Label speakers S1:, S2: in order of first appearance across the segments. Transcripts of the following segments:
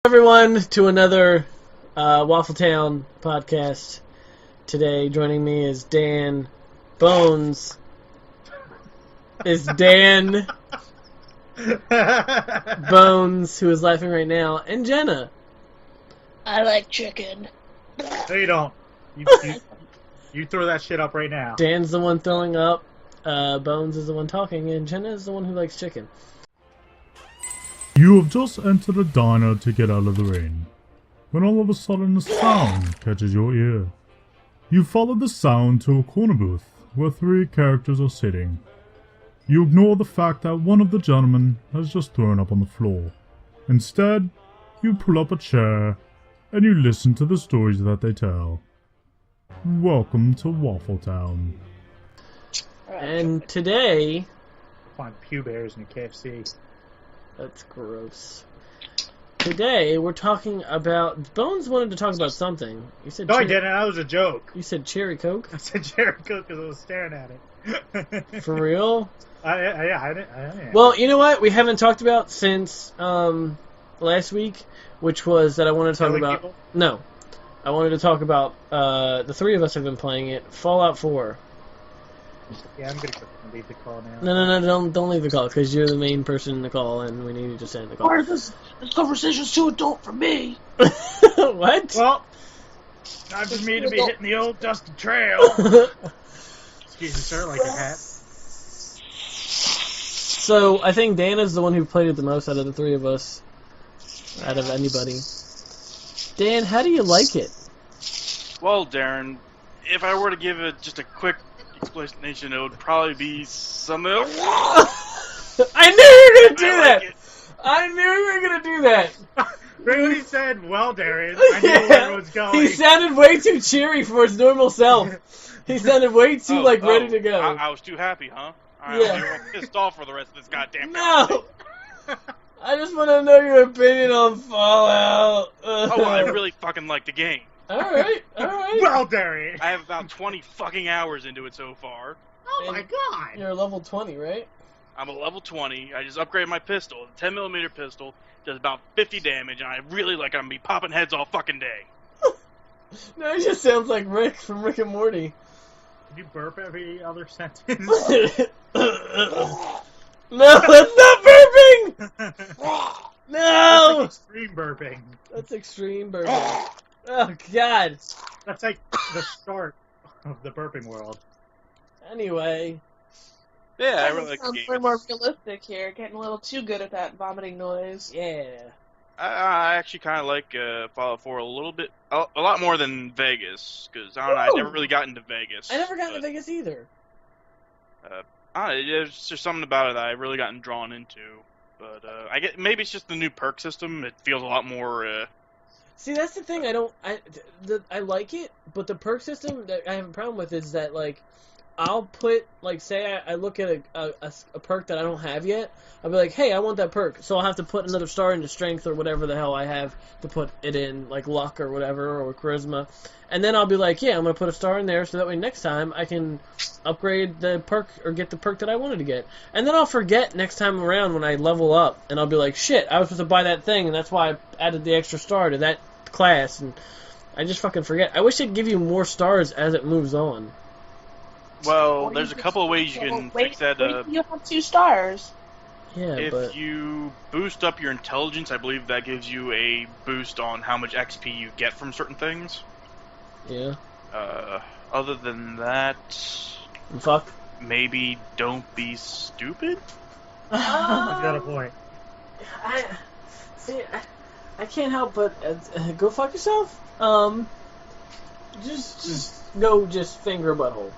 S1: Everyone to another Waffle Town Podcast. Today joining me is Dan. Bonez is Dan. Bonez, who is laughing right now, and Jenna.
S2: I like chicken.
S3: No, you don't. You throw that shit up right now.
S1: Dan's the one throwing up, Bonez is the one talking, and Jenna is the one who likes chicken.
S4: You have just entered a diner to get out of the rain, when all of a sudden a sound catches your ear. You follow the sound to a corner booth, where 3 characters are sitting. You ignore the fact that one of the gentlemen has just thrown up on the floor. Instead, you pull up a chair, and you listen to the stories that they tell. Welcome to Waffle Town.
S1: And today...
S3: Find Pew Bears in a KFC.
S1: That's gross. Today, we're talking about... Bonez wanted to talk about something. You said
S3: No, I didn't. That was a joke.
S1: You said cherry Coke?
S3: I said cherry Coke because I was staring at it.
S1: For real?
S3: I didn't.
S1: Well, you know what? We haven't talked about since last week, which was that I wanted to talk about...
S3: People?
S1: No. I wanted to talk about... the 3 of us have been playing it. Fallout 4.
S3: Yeah, I'm going to leave the call now.
S1: No, don't leave the call, because you're the main person in the call, and we need you to stay in the call.
S2: This conversation's too adult for me.
S1: What?
S3: Well, not for me to be hitting the old dusty trail. Excuse me, sir, like a hat.
S1: So, I think Dana's the one who played it the most out of the 3 of us. Out of anybody. Dan, how do you like it?
S5: Well, Darren, if I were to give it just a quick explanation, it would probably be something.
S1: I knew you were gonna do that. I knew you were gonna do that.
S3: Right when he said, "Well, Darren," I knew where it was going.
S1: He sounded way too cheery for his normal self. He sounded way too ready to go.
S5: I was too happy, huh?
S1: Yeah.
S5: I'm pissed off for the rest of this goddamn.
S1: No. I just want to know your opinion on Fallout.
S5: Oh, I really fucking like the game.
S1: All right.
S3: Well, Darren.
S5: I have about 20 fucking hours into it so far.
S3: Oh my god.
S1: You're level 20, right?
S5: I'm a level 20. I just upgraded my pistol. The 10mm pistol does about 50 damage, and I really like it. I'm gonna be popping heads all fucking day.
S1: No, it just sounds like Rick from Rick and Morty.
S3: Did you burp every other sentence?
S1: No, that's not burping! No!
S3: That's like extreme burping.
S1: That's extreme burping. Oh, God.
S3: That's like the start of the burping world.
S1: Anyway.
S5: Yeah, I really like the
S2: sounds
S5: game.
S2: way more realistic here. Getting a little too good at that vomiting noise.
S1: Yeah.
S5: I actually kind of like Fallout 4 a little bit, a lot more than Vegas, because I don't know, I never really got into Vegas.
S1: I never got into Vegas either.
S5: There's just something about it that I really gotten drawn into. But maybe it's just the new perk system. It feels a lot more.
S1: See, that's the thing. I like it, but the perk system that I have a problem with is that like I'll put like say I look at a perk that I don't have yet. I'll be like, hey, I want that perk, so I'll have to put another star into strength or whatever the hell I have to put it in, like luck or whatever, or charisma. And then I'll be like, yeah, I'm going to put a star in there so that way next time I can upgrade the perk or get the perk that I wanted to get. And then I'll forget next time around when I level up, and I'll be like, shit, I was supposed to buy that thing, and that's why I added the extra star to that class, and I just fucking forget. I wish they'd give you more stars as it moves on.
S5: Well, there's a couple of ways you can fix that.
S2: You have 2 stars.
S1: Yeah,
S5: if you boost up your intelligence, I believe that gives you a boost on how much XP you get from certain things.
S1: Yeah.
S5: Other than that...
S1: Fuck.
S5: Maybe don't be stupid?
S3: I've got a point.
S1: I can't help but go fuck yourself. Just go finger a butthole.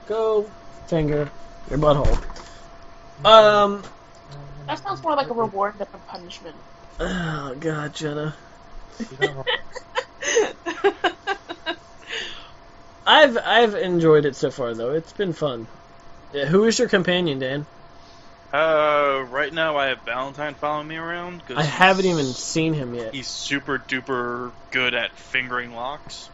S1: Go finger your butthole.
S2: That sounds more like a reward than a punishment.
S1: Oh God, Jenna. I've enjoyed it so far though. It's been fun. Yeah, who is your companion, Dan?
S5: Right now I have Valentine following me around.
S1: I haven't even seen him yet.
S5: He's super duper good at fingering locks.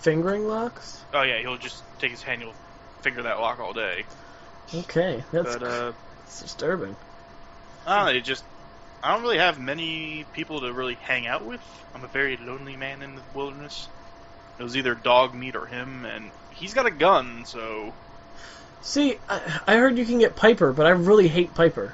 S1: Fingering locks?
S5: Oh yeah, he'll just take his hand, he'll finger that lock all day.
S1: Okay, that's
S5: But,
S1: it's disturbing.
S5: I I don't really have many people to really hang out with. I'm a very lonely man in the wilderness. It was either dog meat or him, and he's got a gun, so...
S1: See, I heard you can get Piper, but I really hate Piper.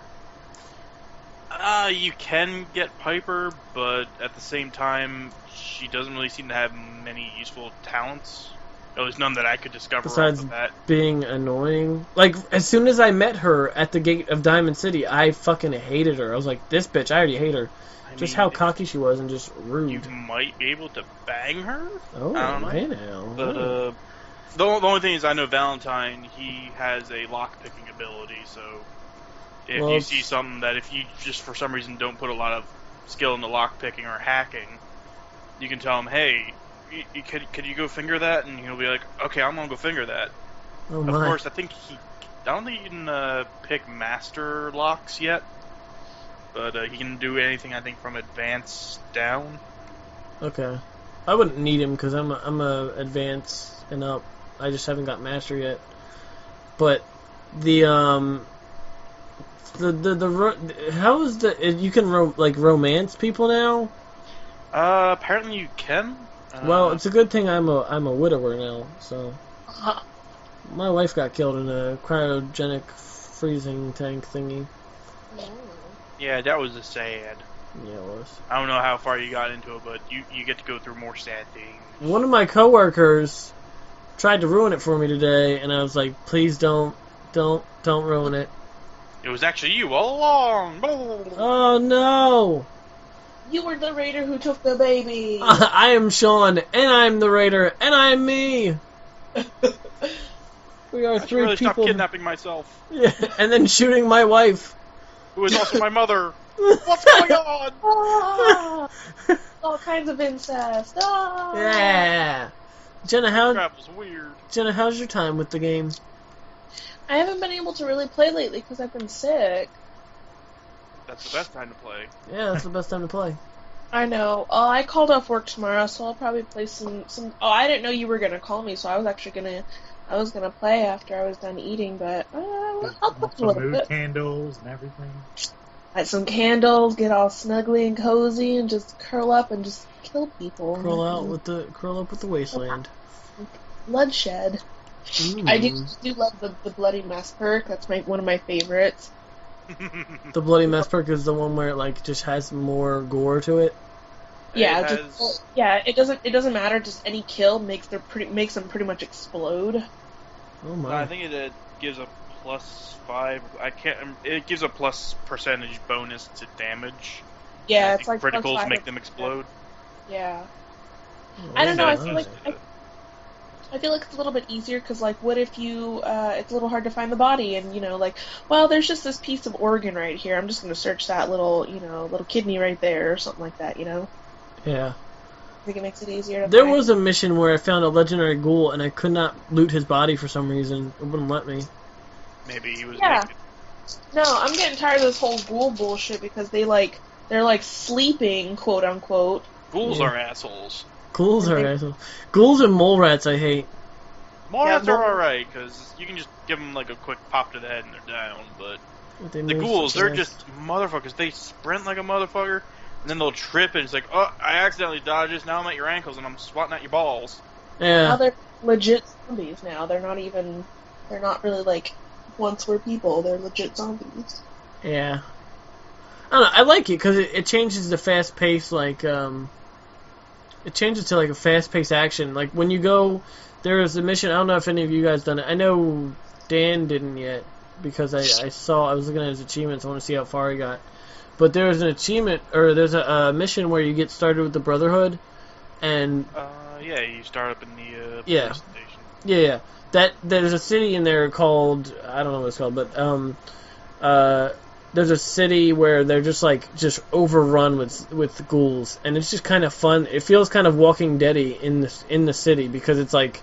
S5: You can get Piper, but at the same time, she doesn't really seem to have many useful talents. At least none that I could discover
S1: Besides
S5: off of that.
S1: being annoying. Like, as soon as I met her at the gate of Diamond City, I fucking hated her. I was like, this bitch, I already hate her. Just how cocky she was and just rude.
S5: You might be able to bang her?
S1: Oh,
S5: I don't know.
S1: hey now.
S5: But, the only thing is I know Valentine, he has a lock-picking ability, so if you see something that if you just for some reason don't put a lot of skill into lock-picking or hacking, you can tell him, hey, could you go finger that? And he'll be like, okay, I'm gonna go finger that.
S1: Oh,
S5: of
S1: my.
S5: course, I don't think you can pick master locks yet, but he can do anything, I think, from advanced down.
S1: Okay. I wouldn't need him because I'm a advanced and up. I just haven't got master yet. But how is you can romance people now?
S5: Apparently you can.
S1: Well, it's a good thing I'm a widower now. So my wife got killed in a cryogenic freezing tank thingy.
S5: Yeah, that was a sad.
S1: Yeah, it was.
S5: I don't know how far you got into it, but you get to go through more sad things.
S1: One of my coworkers tried to ruin it for me today, and I was like, please don't ruin it.
S5: It was actually you all along.
S1: Oh no!
S2: You were the raider who took the baby.
S1: I am Sean, and I'm the raider, and I'm me. We are
S5: I
S1: three
S5: really
S1: people.
S5: Stop kidnapping myself.
S1: Yeah, and then shooting my wife.
S5: Who is also my mother. What's going on?
S2: Ah, all kinds of incest. Ah.
S1: Yeah.
S5: Travel's weird.
S1: Jenna, how's your time with the game?
S2: I haven't been able to really play lately because I've been sick.
S5: That's the best time to play.
S1: Yeah, that's the best time to play.
S2: I know. I called off work tomorrow, so I'll probably play some. Oh, I didn't know you were gonna call me, so I was actually gonna play after I was done eating, but I'll play a
S3: Some
S2: little
S3: mood
S2: bit.
S3: candles and everything.
S2: Light some candles, get all snuggly and cozy, and just curl up and just kill people.
S1: Curl up with the wasteland.
S2: Bloodshed.
S1: Mm.
S2: I do love the Bloody Mess perk. That's one of my favorites.
S1: The Bloody Mess perk is the one where it like just has more gore to it.
S2: Yeah,
S5: It
S2: it doesn't matter. Just any kill makes them pretty much explode.
S1: Oh my!
S5: I think it gives a +5. It gives a plus percentage bonus to damage.
S2: Yeah,
S5: I
S2: it's like
S5: think criticals
S2: +5.
S5: make them explode.
S2: Yeah.
S1: Oh,
S2: I don't know. I
S1: my.
S2: feel like it's a little bit easier because, like, what if you? It's a little hard to find the body, and well, there's just this piece of organ right here. I'm just gonna search that little kidney right there or something like that.
S1: Yeah.
S2: I think it makes it easier.
S1: There was a mission where I found a legendary ghoul and I could not loot his body for some reason. It wouldn't let me.
S5: Maybe he was
S2: Yeah.
S5: naked.
S2: No, I'm getting tired of this whole ghoul bullshit because they're sleeping, quote unquote.
S5: Ghouls
S1: Yeah.
S5: are assholes.
S1: Ghouls are assholes. Ghouls and mole rats I hate.
S5: More rats
S2: Yeah,
S5: are alright, because you can just give them like a quick pop to the head and they're down, but
S1: They
S5: the
S1: move
S5: ghouls,
S1: so
S5: they're
S1: fast.
S5: just motherfuckers. They sprint like a motherfucker, and then they'll trip and it's like, oh, I accidentally dodged this, now I'm at your ankles and I'm swatting at your balls.
S2: Now
S1: Yeah.
S2: they're legit zombies now. They're not really like once were people. They're legit zombies.
S1: Yeah. I don't know, I like it because it changes the fast pace, like, it changes to like a fast paced action. Like when you go, there is a mission, I don't know if any of you guys done it. I know Dan didn't yet because I was looking at his achievements, I want to see how far he got. But there's an achievement, or there's a mission where you get started with the Brotherhood, and
S5: Yeah, you start up in the
S1: Yeah.
S5: police station.
S1: yeah, there's a city in there called, I don't know what it's called, but there's a city where they're just overrun with ghouls, and it's just kind of fun. It feels kind of Walking Dead-y in the city because it's like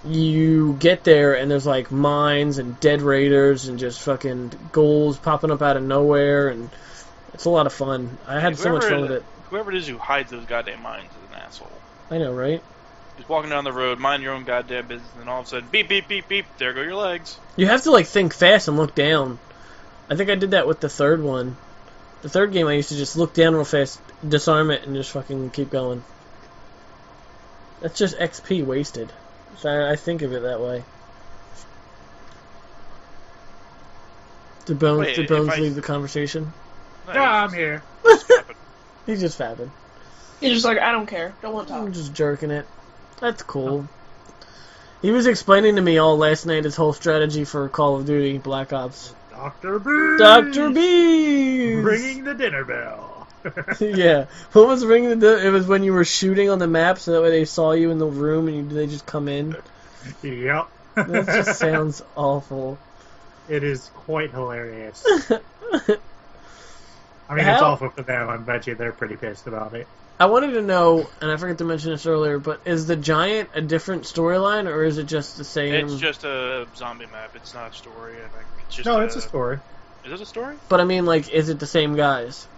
S1: you get there and there's like mines and dead raiders and just fucking ghouls popping up out of nowhere, and it's a lot of fun. I had so much fun with it.
S5: Whoever it is who hides those goddamn mines is an asshole.
S1: I know, right?
S5: Just walking down the road, mind your own goddamn business, and all of a sudden, beep, beep, beep, beep, there go your legs.
S1: You have to like think fast and look down. I think I did that with the third one. The third game I used to just look down real fast, disarm it, and just fucking keep going. That's just XP wasted. So I think of it that way. Did Bones leave the conversation?
S3: No, I'm here.
S1: He's just fapping.
S2: He's just like, I don't care. Don't want to talk.
S1: I'm just jerking it. That's cool. He was explaining to me all last night his whole strategy for Call of Duty Black Ops.
S3: Dr. Bees!
S1: Dr. Bees!
S3: Ringing the dinner bell.
S1: Yeah. What was ringing the... It was when you were shooting on the map, so that way they saw you in the room and they just come in.
S3: Yep.
S1: That just sounds awful.
S3: It is quite hilarious. I mean, it's awful for them. I bet you they're pretty pissed about it.
S1: I wanted to know, and I forgot to mention this earlier, but is the Giant a different storyline, or is it just the same?
S5: It's just a zombie map. It's not a story, I think. It's just
S3: no, it's a story.
S5: Is it a story?
S1: But I mean, like, is it the same guys?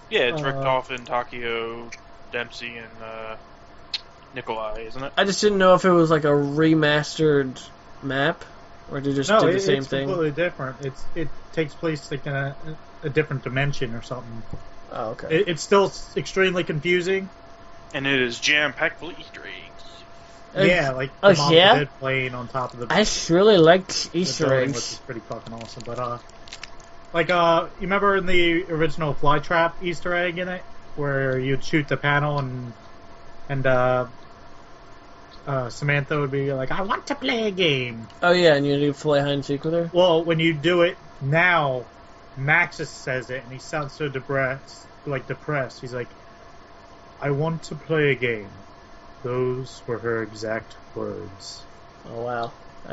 S5: Yeah, it's Richtofen, Takio, Dempsey, and Nikolai, isn't it?
S1: I just didn't know if it was like a remastered map, or they just did the same thing.
S3: No, it's completely different. It takes place like in a different dimension or something.
S1: Oh, okay.
S3: It's still extremely confusing.
S5: And it is jam-packed full of Easter eggs.
S3: Yeah, like the Mom Dead plane on top of the...
S1: I really liked Easter
S3: building,
S1: eggs.
S3: which is pretty fucking awesome. But, you remember in the original Flytrap Easter egg in it? Where you'd shoot the panel and Samantha would be like, I want to play a game.
S1: Oh, yeah, and you do fly hide and seek with her?
S3: Well, when you do it now, Maxis says it, and he sounds so depressed. He's like, I want to play a game. Those were her exact words.
S1: Oh, wow.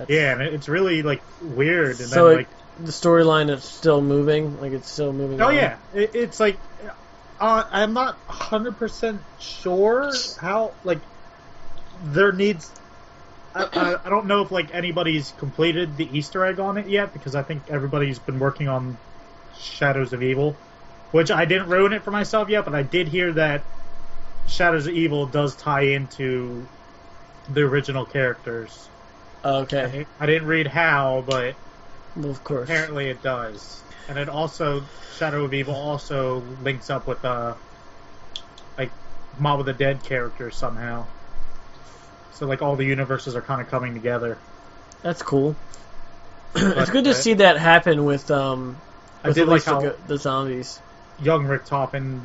S3: Yeah, and it's really, like, weird. And
S1: so,
S3: then, like,
S1: the storyline is still moving? Like, it's still moving on?
S3: yeah. It's like, I'm not 100% sure how, like, there needs... I don't know if, like, anybody's completed the Easter egg on it yet, because I think everybody's been working on Shadows of Evil, which I didn't ruin it for myself yet, but I did hear that Shadows of Evil does tie into the original characters.
S1: Okay.
S3: I didn't read how, but
S1: well, of course.
S3: Apparently it does. And it also, Shadow of Evil also links up with, like, Mob of the Dead characters somehow. So, like, all the universes are kind of coming together.
S1: That's cool. It's good to see that happen with
S3: I did like how
S1: the zombies.
S3: Young Richtofen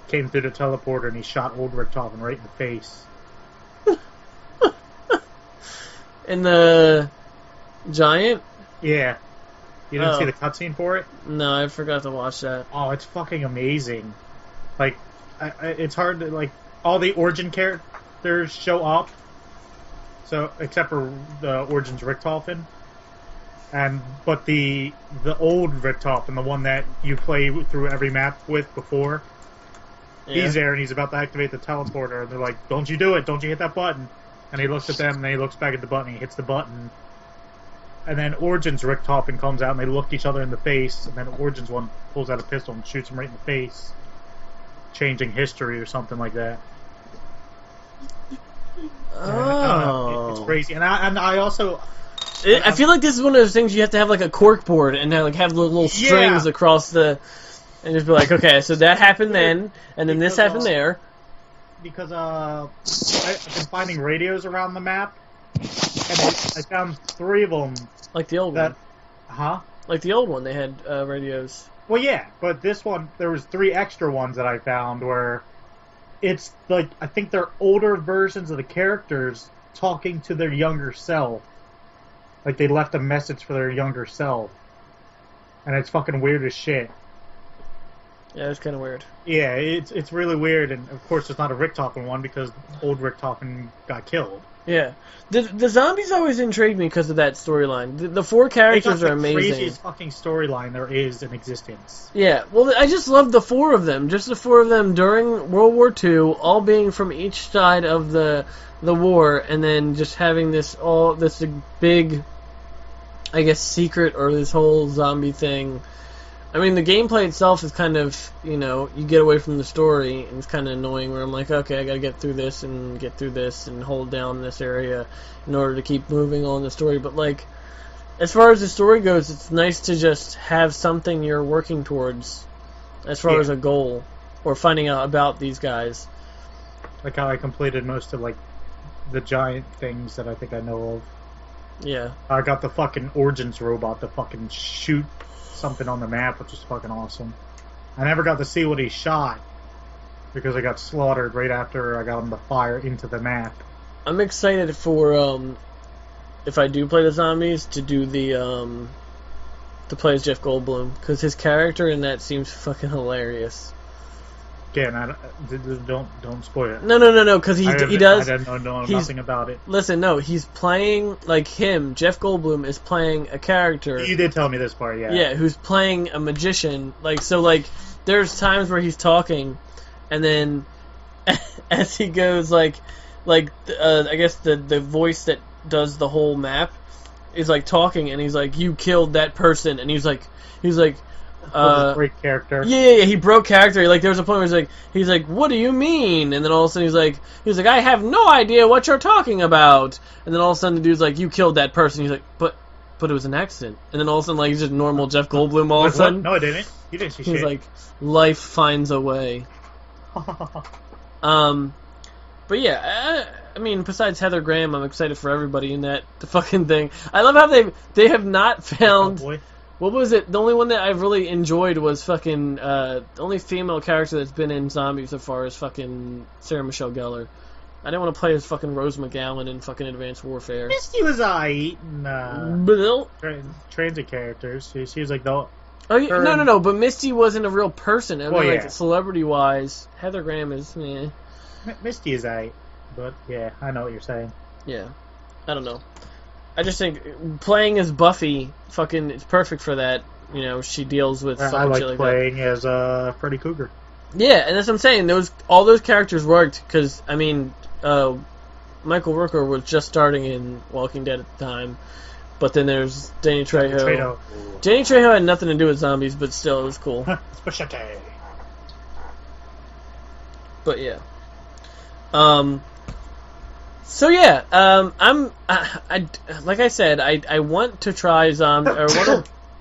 S3: came through the teleporter and he shot old Richtofen right in the face.
S1: In the Giant?
S3: Yeah. You didn't see the cutscene for it?
S1: No, I forgot to watch that.
S3: Oh, it's fucking amazing. Like, it's hard to, like, all the Origin characters show up. So, except for the Origin's Richtofen. But the old Richtofen, the one that you play through every map with before, he's there and he's about to activate the teleporter, and they're like, don't you do it, don't you hit that button. And he looks at them, and then he looks back at the button, and he hits the button. And then Origin's Richtofen comes out, and they look each other in the face, and then Origin's one pulls out a pistol and shoots him right in the face, changing history or something like that.
S1: Oh.
S3: It's crazy. And I also...
S1: I feel like this is one of those things you have to have like a cork board and like have the little strings across the... And just be like, okay, so that happened then, and then this happened there.
S3: Because I've been finding radios around the map, and I found 3 of them.
S1: Like the old one.
S3: Huh?
S1: Like the old one, they had radios.
S3: Well, yeah, but this one, there was 3 extra ones that I found where it's like, I think they're older versions of the characters talking to their younger self. Like they left a message for their younger self. And it's fucking weird as shit.
S1: Yeah, it's kind of weird.
S3: Yeah, it's really weird, and of course it's not a Richtofen one because old Richtofen got killed.
S1: Yeah. The zombies always intrigued me because of that storyline. The 4 characters are amazing.
S3: It's the craziest fucking storyline there is in existence.
S1: Yeah, well, I just love the 4 of them. Just the 4 of them during World War II, all being from each side of the war, and then just having this big, I guess, secret or this whole zombie thing. I mean, the gameplay itself is kind of, you get away from the story, and it's kind of annoying where I'm like, okay, I gotta get through this and hold down this area in order to keep moving on the story. But, like, as far as the story goes, it's nice to just have something you're working towards as far as a goal or finding out about these guys.
S3: Like how I completed most of, like, the giant things that I think I know of.
S1: Yeah.
S3: I got the fucking Origins robot to fucking shoot something on the map, which is fucking awesome. I never got to see what he shot because I got slaughtered right after I got him to fire into the map.
S1: I'm excited for, if I do play the zombies, to do to play as Jeff Goldblum, because his character in that seems fucking hilarious.
S3: Again, don't spoil it.
S1: No, because he does.
S3: I didn't know nothing about it.
S1: Listen, no, he's playing, like him, Jeff Goldblum is playing a character.
S3: You did tell me this part, yeah.
S1: Yeah, who's playing a magician. Like, so, like, there's times where he's talking, and then as he goes, I guess the voice that does the whole map is, like, talking, and he's like, you killed that person, and he's like,
S3: great character.
S1: Yeah, he broke character. Like, there was a point where he's like, what do you mean? And then all of a sudden he's like, I have no idea what you're talking about. And then all of a sudden the dude's like, you killed that person. He's like, but it was an accident. And then all of a sudden, like, he's just normal Jeff Goldblum all of a sudden.
S3: What? No, I didn't. You didn't see shit.
S1: He's like, life finds a way. But yeah, I mean, besides Heather Graham, I'm excited for everybody in the fucking thing. I love how they have not found...
S3: Oh,
S1: what was it? The only one that I really enjoyed was fucking... the only female character that's been in zombies so far is fucking Sarah Michelle Gellar. I didn't want to play as fucking Rose McGowan in fucking Advanced Warfare.
S3: Misty was aight in transit characters. She was like the...
S1: Oh, yeah, no, but Misty wasn't a real person. I mean,
S3: yeah.
S1: like, celebrity-wise, Heather Graham is... meh.
S3: Misty is aight, but yeah, I know what you're saying.
S1: Yeah. I don't know. I just think playing as Buffy, fucking, it's perfect for that. You know, she deals with fucking
S3: I like
S1: shit like
S3: playing
S1: that.
S3: as Freddy Krueger.
S1: Yeah, and that's what I'm saying. All those characters worked, because, I mean, Michael Rooker was just starting in Walking Dead at the time, but then there's Danny Trejo. Danny Trejo had nothing to do with zombies, but still, it was cool.
S3: Specialty.
S1: But yeah. So yeah, I like I said, I want to try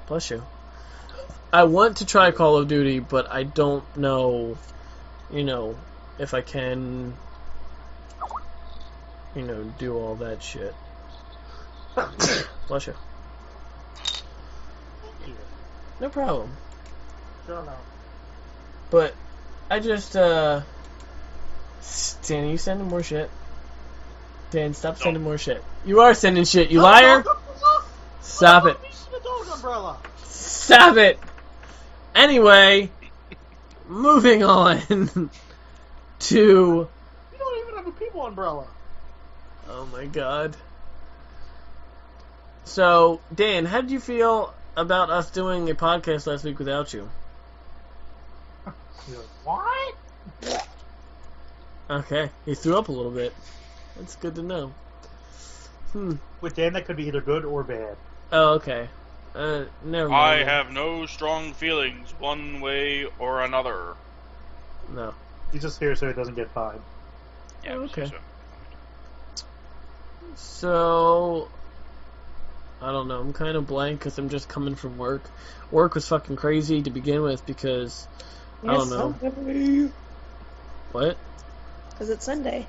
S1: bless you. I want to try Call of Duty, but I don't know, if I can, do all that shit. Bless you. No problem.
S3: Don't know.
S1: But I just, Dan, are you sending more shit? Dan, stop sending more shit. You are sending shit, you liar! Stop it. Stop it! Anyway, moving on to...
S3: You don't even have a people umbrella.
S1: Oh my god. So, Dan, how did you feel about us doing a podcast last week without you?
S3: What?
S1: Okay, he threw up a little bit. That's good to know.
S3: With Dan, that could be either good or bad.
S1: Oh, okay. Never mind.
S5: I have no strong feelings one way or another.
S1: No.
S3: He's just here so he doesn't get fined.
S5: Yeah,
S1: okay. So, I don't know. I'm kind of blank because I'm just coming from work. Work was fucking crazy to begin with because, I don't know.
S2: Sunday.
S1: What?
S2: Because it's Sunday.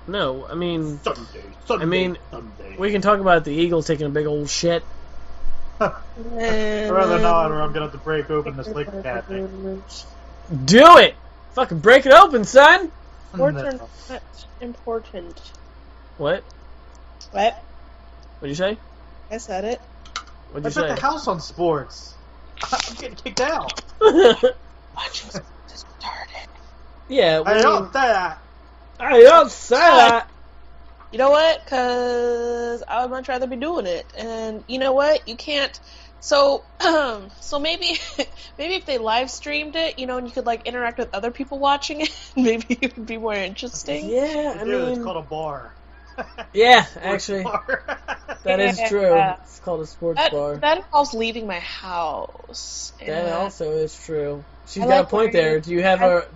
S1: No, I mean...
S3: Sunday.
S1: We can talk about the Eagles taking a big old shit.
S3: I'd rather not, or I'm going to have to break open this liquor cat thing.
S1: Do it! Fucking break it open, son!
S2: Sports are not important.
S1: What?
S2: What?
S1: What'd you say?
S2: I said it.
S1: What'd
S3: I
S1: you say?
S3: bet the house on sports. I'm getting kicked out.
S2: Watching sports started.
S1: Yeah,
S3: I don't say that.
S1: I don't say that!
S2: You know what? Because I would much rather be doing it. And you know what? You can't... So maybe if they live streamed it, and you could, like, interact with other people watching it, maybe it would be more interesting.
S1: Yeah, I mean...
S3: It's called a bar.
S1: Yeah, actually.
S3: Bar.
S1: That is true. It's called a sports bar.
S2: That involves leaving my house.
S1: That also is true. She's
S2: I
S1: got
S2: like
S1: a point
S2: wearing-
S1: there. Do you have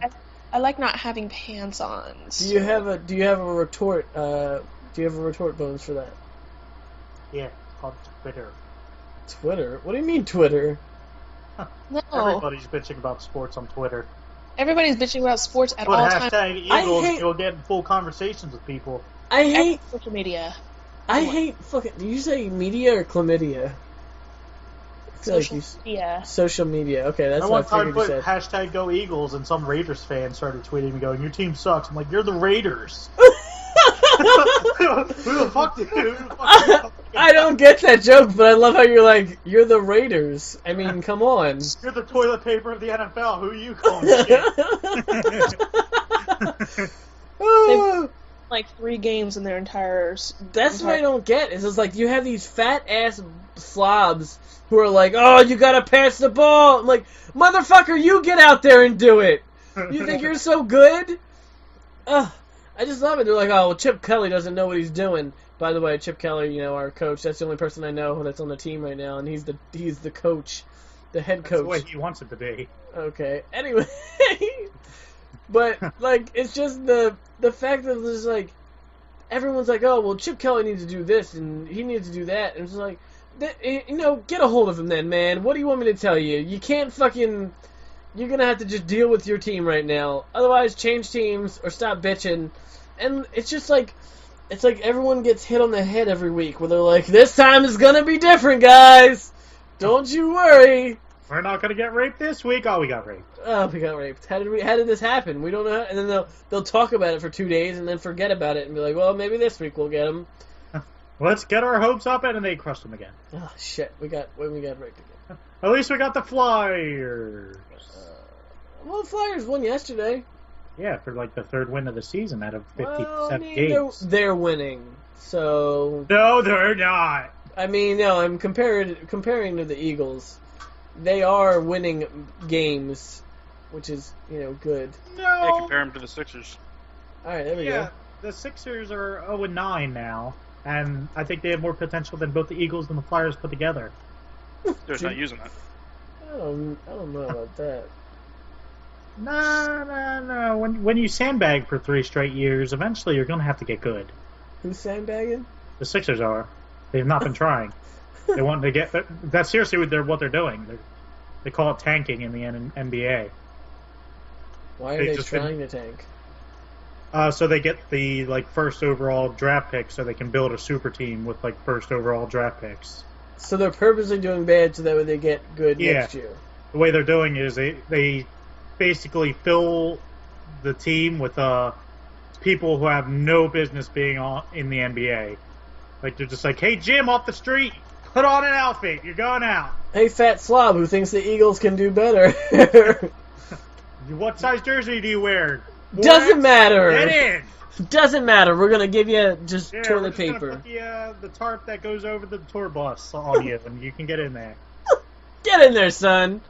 S2: I like not having pants on.
S1: Do you have a retort? Do you have a retort bonus for that?
S3: Yeah, it's called Twitter.
S1: Twitter? What do you mean Twitter?
S2: No.
S3: Everybody's bitching about sports on Twitter.
S2: Everybody's bitching about sports at
S3: Put
S2: all times.
S3: hashtag Eagles, you'll get full conversations with people.
S1: I hate
S2: social media.
S1: I hate fucking. Do you say media or chlamydia? I feel
S2: Social media.
S1: Social media. Okay, that's
S3: I
S1: what
S3: one
S1: I
S3: time
S1: figured you
S3: put
S1: said.
S3: hashtag Go Eagles, and some Raiders fan started tweeting me going, "Your team sucks." I'm like, "You're the Raiders." Who the fuck did you?
S1: I don't get that joke, but I love how you're like, you're the Raiders. I mean, come on.
S3: You're the toilet paper of the NFL. Who are you calling shit?
S2: Like 3 games in their entire.
S1: That's what I don't get. Is it's like you have these fat ass slobs who are like, "Oh, you gotta pass the ball." I'm like, motherfucker, you get out there and do it. You think you're so good? I just love it. They're like, "Oh, well, Chip Kelly doesn't know what he's doing." By the way, Chip Kelly, our coach, that's the only person I know that's on the team right now, and he's the coach, the head coach.
S3: That's the way he wants it to be.
S1: Okay. Anyway, but like, it's just the fact that there's like, everyone's like, "Oh, well, Chip Kelly needs to do this and he needs to do that," and it's like, get a hold of him then, man. What do you want me to tell you? You can't fucking. You're gonna have to just deal with your team right now. Otherwise, change teams or stop bitching. And it's just like, it's like everyone gets hit on the head every week where they're like, "This time is gonna be different, guys. Don't you worry."
S3: We're not gonna get raped this week. Oh, we got raped.
S1: Oh, we got raped. How did this happen? We don't know. And then they'll talk about it for 2 days and then forget about it and be like, "Well, maybe this week we'll get them."
S3: Let's get our hopes up, and then they crushed them again.
S1: Oh shit, we got raped again.
S3: At least we got the Flyers.
S1: Well, the Flyers won yesterday.
S3: Yeah, for like the 3rd win of the season out of 57
S1: Well, I mean,
S3: games.
S1: they're winning. So
S3: No, they're not.
S1: I mean, no, I'm comparing to the Eagles. They are winning games, which is, good.
S3: No.
S5: Yeah, compare them to the Sixers.
S1: All right, there we go.
S3: The Sixers are 0-9 now, and I think they have more potential than both the Eagles and the Flyers put together.
S5: They're just not using that.
S1: I don't know about that.
S3: No. When you sandbag for 3 straight years, eventually you're going to have to get good.
S1: Who's sandbagging?
S3: The Sixers are. They've not been trying. They want to get. That's seriously what they're doing. They call it tanking in the NBA.
S1: Why are they trying to tank?
S3: So they get the first overall draft pick, so they can build a super team with first overall draft picks.
S1: So they're purposely doing bad so that way they get good next year.
S3: The way they're doing is they basically fill the team with people who have no business being in the NBA. Like, they're just like, "Hey, Jim, off the street, put on an outfit. You're going out."
S1: Hey, fat slob who thinks the Eagles can do better.
S3: What size jersey do you wear?
S1: Doesn't matter.
S3: Get in.
S1: Doesn't matter. We're gonna give you just
S3: Yeah,
S1: toilet
S3: we're just
S1: paper.
S3: gonna put the tarp that goes over the tour bus on you, and you can get in there.
S1: Get in there, son.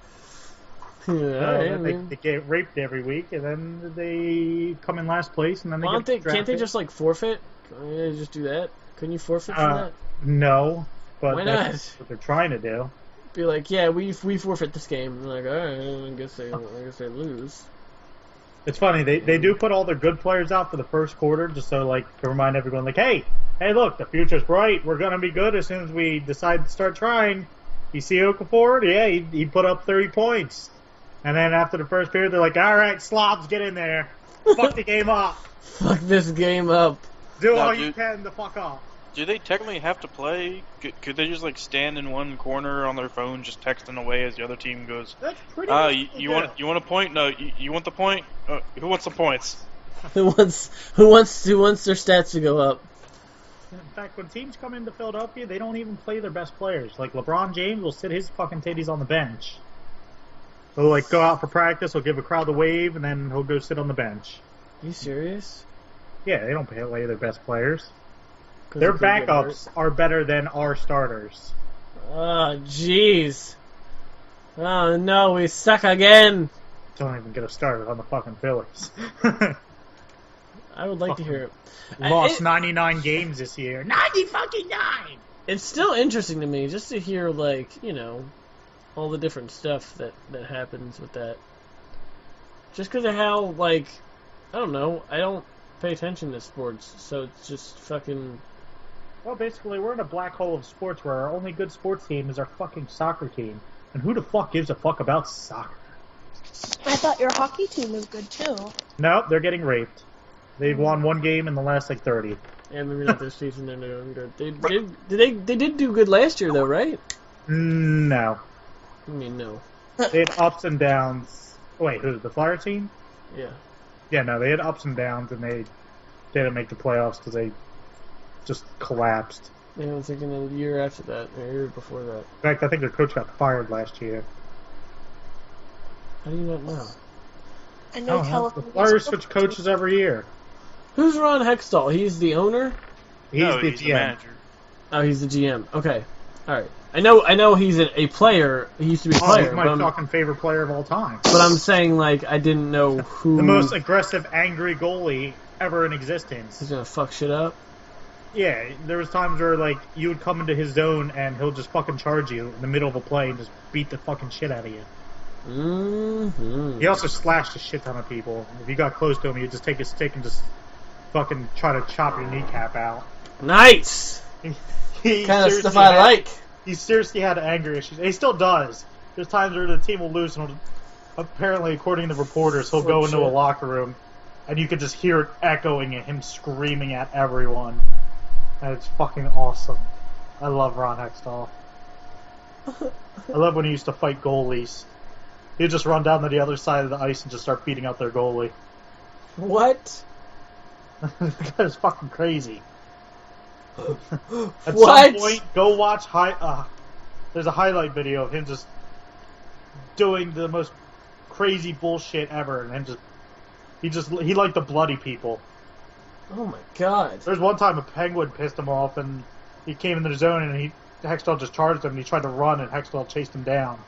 S1: Alright,
S3: They get raped every week, and then they come in last place, and then they get drafted.
S1: Can't they just forfeit? Can they just do that? Couldn't you forfeit from that?
S3: No, but
S1: Why
S3: that's
S1: not?
S3: what they're trying to do.
S1: Be like, yeah, we forfeit this game. And they're like, alright, I guess they lose.
S3: It's funny, they do put all their good players out for the first quarter, just so to remind everyone, hey, look, the future's bright. We're gonna be good as soon as we decide to start trying. You see Okafor? Yeah, he put up 30 points. And then after the first period, they're like, all right, slobs, get in there. Fuck the game up.
S1: Fuck this game up.
S3: Do all you can to fuck off.
S5: Do they technically have to play? Could they just stand in one corner on their phone, just texting away as the other team goes?
S3: That's pretty much
S5: you want a point? No, you want the point? Who wants the points?
S1: Who wants their stats to go up?
S3: In fact, when teams come into Philadelphia, they don't even play their best players. Like, LeBron James will sit his fucking titties on the bench. He'll go out for practice, he'll give a crowd a wave, and then he'll go sit on the bench.
S1: Are you serious?
S3: Yeah, they don't play their best players. Their backups are better than our starters.
S1: Oh, jeez. Oh, no, we suck again.
S3: Don't even get us started on the fucking Phillies.
S1: I would like to hear it.
S3: Lost 99 games this year. 90-fucking-9!
S1: It's still interesting to me just to hear, all the different stuff that happens with that. Just because of how, I don't know, I don't pay attention to sports, so it's just fucking...
S3: Well, basically, we're in a black hole of sports where our only good sports team is our fucking soccer team. And who the fuck gives a fuck about soccer?
S2: I thought your hockey team was good too.
S3: No, they're getting raped. They've won one game in the last, 30.
S1: Yeah, maybe not this season. They're doing good. They did do good last year, though, right?
S3: No.
S1: I mean, no.
S3: They had ups and downs. Wait, who? The Flyer team?
S1: Yeah.
S3: Yeah, no, they had ups and downs, and they didn't make the playoffs because they just collapsed.
S1: Yeah, I was thinking a year after that, or a year before that.
S3: In fact, I think their coach got fired last year.
S1: How do you not know?
S2: I know
S3: The
S2: California.
S3: Flyers switch coaches every year.
S1: Who's Ron Hextall? He's the owner?
S3: He's
S5: no,
S3: the
S5: he's
S3: GM.
S5: the manager.
S1: Oh, he's the GM. Okay. Alright. I know he's a player. He used to be a player.
S3: He's my fucking favorite player of all time.
S1: But I'm saying, I didn't know who...
S3: The most aggressive, angry goalie ever in existence.
S1: He's gonna fuck shit up?
S3: Yeah, there was times where, you would come into his zone and he'll just fucking charge you in the middle of a play and just beat the fucking shit out of you.
S1: Mm-hmm.
S3: He also slashed a shit ton of people. If you got close to him, he'd just take his stick and just fucking try to chop your kneecap out.
S1: Nice!
S3: He
S1: Kind of stuff I like.
S3: He seriously had anger issues. And he still does. There's times where the team will lose, and apparently, according to reporters, he'll go into a locker room, and you could just hear it echoing and him screaming at everyone. And it's fucking awesome. I love Ron Hextall. I love when he used to fight goalies. He'd just run down to the other side of the ice and just start beating up their goalie.
S1: What?
S3: That is fucking crazy. At
S1: What?
S3: some point, go watch there's a highlight video of him just doing the most crazy bullshit ever, and him he liked to bloody people.
S1: Oh my god.
S3: There's one time a penguin pissed him off, and he came into the zone, and Hextall just charged him, and he tried to run, and Hextall chased him down.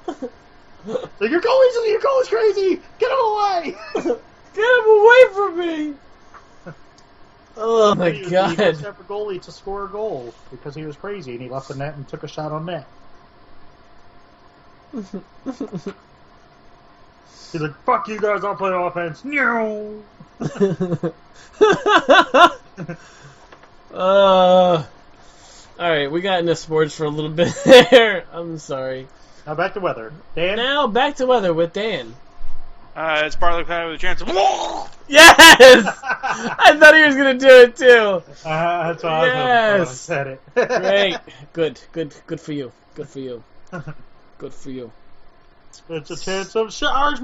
S3: Like, your goalie's crazy! Get him away!
S1: Get him away from me! Oh my
S3: He was
S1: god.
S3: the first ever goalie to score a goal because he was crazy, and he left the net and took a shot on net. He's like, fuck you guys, I'll play offense. No!
S1: Alright, we got into sports for a little bit there. I'm sorry.
S3: Now back to weather. Dan?
S1: Now back to weather with Dan.
S5: It's partly cloudy with a chance of...
S1: Yes! I thought he was going to do it too.
S3: That's awesome.
S1: Yes.
S3: I said it.
S1: Great. Good for you. Good for you. Good for you.
S3: It's a chance of showers.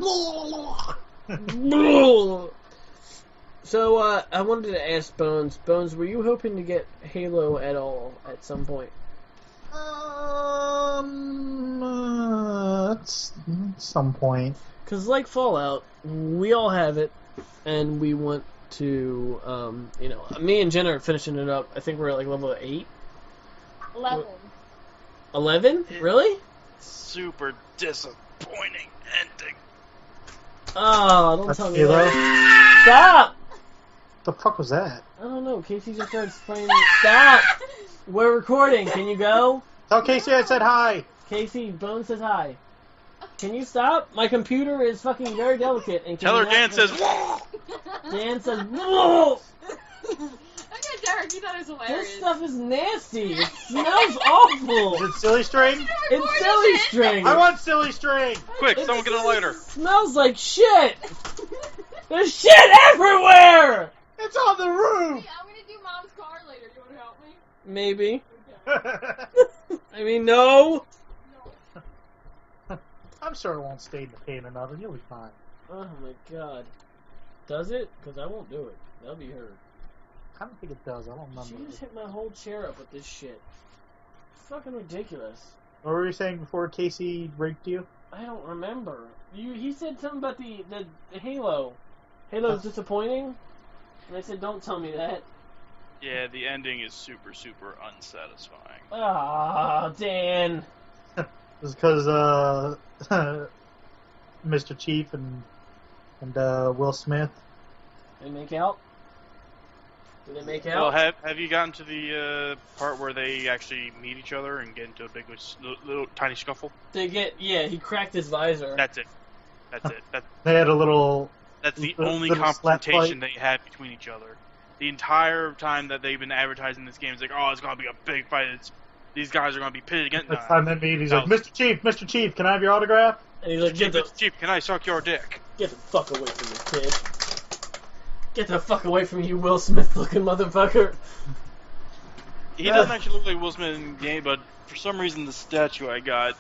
S1: So, I wanted to ask Bones. Bones, were you hoping to get Halo at all at some point?
S3: At some point.
S1: Because, like Fallout, we all have it, and we want to, me and Jenna are finishing it up. I think we're at, level 8.
S2: 11.
S1: 11? Really?
S5: Super disappointing ending.
S1: Oh, don't tell me
S3: Halo?
S1: that. Stop!
S3: The fuck was that?
S1: I don't know. Casey just started spraying. Stop! We're recording. Can you go?
S3: Tell Casey I said hi.
S1: Casey, Bones says hi. Can you stop? My computer is fucking very delicate. And
S5: Tell her Dan says...
S1: Dan says, whoa!
S6: Okay, Derek, you thought it was hilarious.
S1: This stuff is nasty. It smells awful.
S3: Is it silly string?
S1: It's silly string.
S3: I want silly string.
S5: Quick, someone get a lighter.
S1: It smells like shit. There's shit everywhere.
S3: It's on the roof.
S6: Hey, I'm gonna do Mom's car later. You wanna help me?
S1: Maybe.
S6: Okay.
S1: I mean, no.
S3: I'm sure it won't stain the paint or nothing. You'll be fine.
S1: Oh my god. Does it? Because I won't do it. That'll be her.
S3: I don't think it does. I don't
S1: She
S3: remember.
S1: just hit my whole chair up with this shit. It's fucking ridiculous.
S3: What were you saying before Casey raped you?
S1: I don't remember. He said something about the Halo. Halo's disappointing? And I said, don't tell me that.
S5: Yeah, the ending is super, super unsatisfying.
S1: Ah, Dan.
S3: It's because Mr. Chief and Will Smith.
S1: Did they make out? Did they make
S5: Well,
S1: out?
S5: have you gotten to the part where they actually meet each other and get into a big, little tiny scuffle?
S1: He cracked his visor.
S5: That's it. That's it.
S3: They had a little.
S5: That's the
S3: Little
S5: only
S3: slap
S5: confrontation
S3: fight.
S5: they had between each other. the entire time that they've been advertising this game, it's like, oh, it's gonna be a big fight. These guys are gonna be pitted against.
S3: Next time they meet, he's like, Mr. Chief, can I have your autograph?
S1: And he's like,
S5: Mr. Chief, can I suck your dick?
S1: Get the fuck away from me, kid. Get the fuck away from you, Will Smith looking motherfucker.
S5: He doesn't actually look like Will Smith in the game, but for some reason the statue I got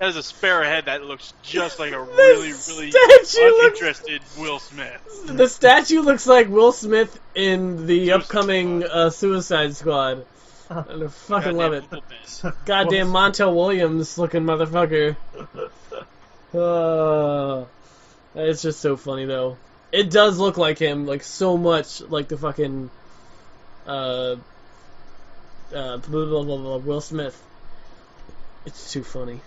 S5: has a spare head that looks just like a really uninterested Will Smith.
S1: The statue looks like Will Smith in the upcoming Suicide Squad. I fucking love it. Goddamn Montel Williams looking motherfucker. It's just so funny though. It does look like him, like so much like the fucking Will Smith. It's too funny.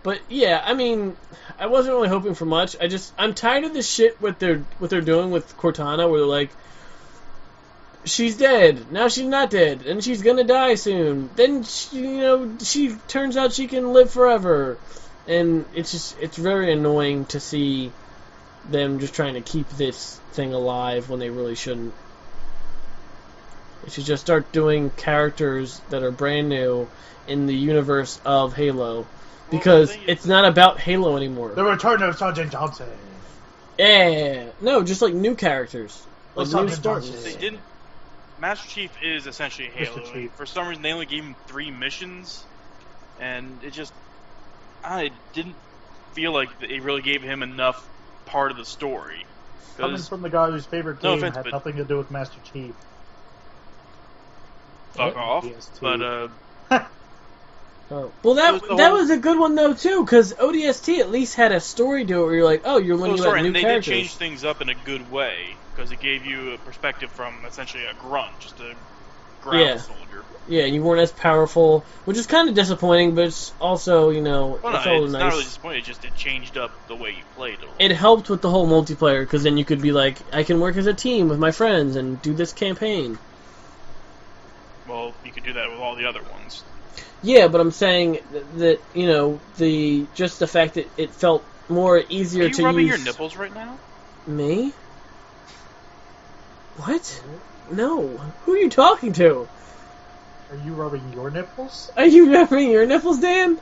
S1: But yeah, I mean, I wasn't really hoping for much. I'm tired of this shit what they're doing with Cortana, where they're like, she's dead, now she's not dead, and she's gonna die soon. Then she turns out she can live forever, and it's very annoying to see them just trying to keep this thing alive when they really shouldn't. They should just start doing characters that are brand new in the universe of Halo. Because it's not about Halo anymore.
S3: The return of Sergeant Johnson.
S1: Yeah. No, just like new characters. Like new stories.
S5: They didn't... Master Chief is essentially Halo. For some reason, they only gave him 3 missions. And it just... I didn't feel like they really gave him enough part of the story.
S3: Coming from the guy whose favorite game had nothing to do with Master Chief.
S5: Fuck off. But,
S1: Oh. Well, that was a good one though too, because ODST at least had a story to it where you're like, oh, you're learning about new characters.
S5: They did change things up in a good way because it gave you a perspective from essentially a grunt, just a ground soldier.
S1: Yeah, and you weren't as powerful, which is kind of disappointing, but it's also
S5: it's
S1: nice.
S5: Not really disappointing. It changed up the way you played.
S1: It helped with the whole multiplayer because then you could be like, I can work as a team with my friends and do this campaign.
S5: Well, you could do that with all the other ones.
S1: Yeah, but I'm saying that just the fact that it felt more easier to use.
S5: Are you rubbing your nipples right now?
S1: Me? What? No. Who are you talking to?
S3: Are you rubbing your nipples?
S1: Are you rubbing your nipples, Dan?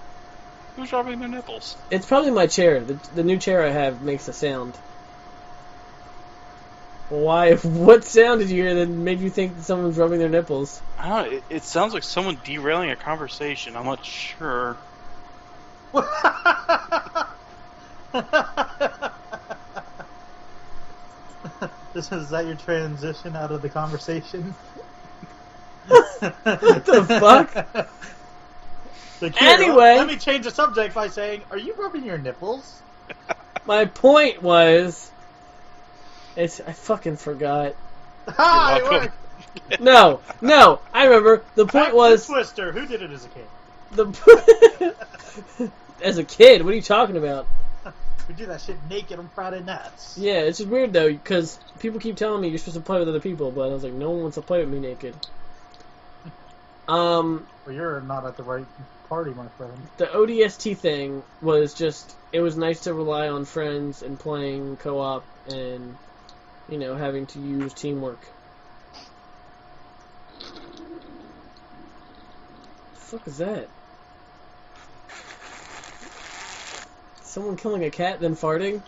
S5: Who's rubbing their nipples?
S1: It's probably my chair. The new chair I have makes a sound. Why? What sound did you hear that made you think that someone's rubbing their nipples?
S5: I don't know. It sounds like someone derailing a conversation. I'm not sure.
S3: Is that your transition out of the conversation?
S1: What the fuck? Anyway,
S3: let me change the subject by saying, are you rubbing your nipples?
S1: My point was... I fucking forgot.
S3: Hi,
S1: No, I remember. The point was...
S3: Twister, who did it as a kid?
S1: As a kid? What are you talking about?
S3: We do that shit naked on Friday nights.
S1: Yeah, it's just weird though, because people keep telling me you're supposed to play with other people, but I was like, no one wants to play with me naked.
S3: Well, you're not at the right party, my friend.
S1: The ODST thing was just... It was nice to rely on friends and playing co-op and... having to use teamwork. The fuck is that? Someone killing a cat then farting?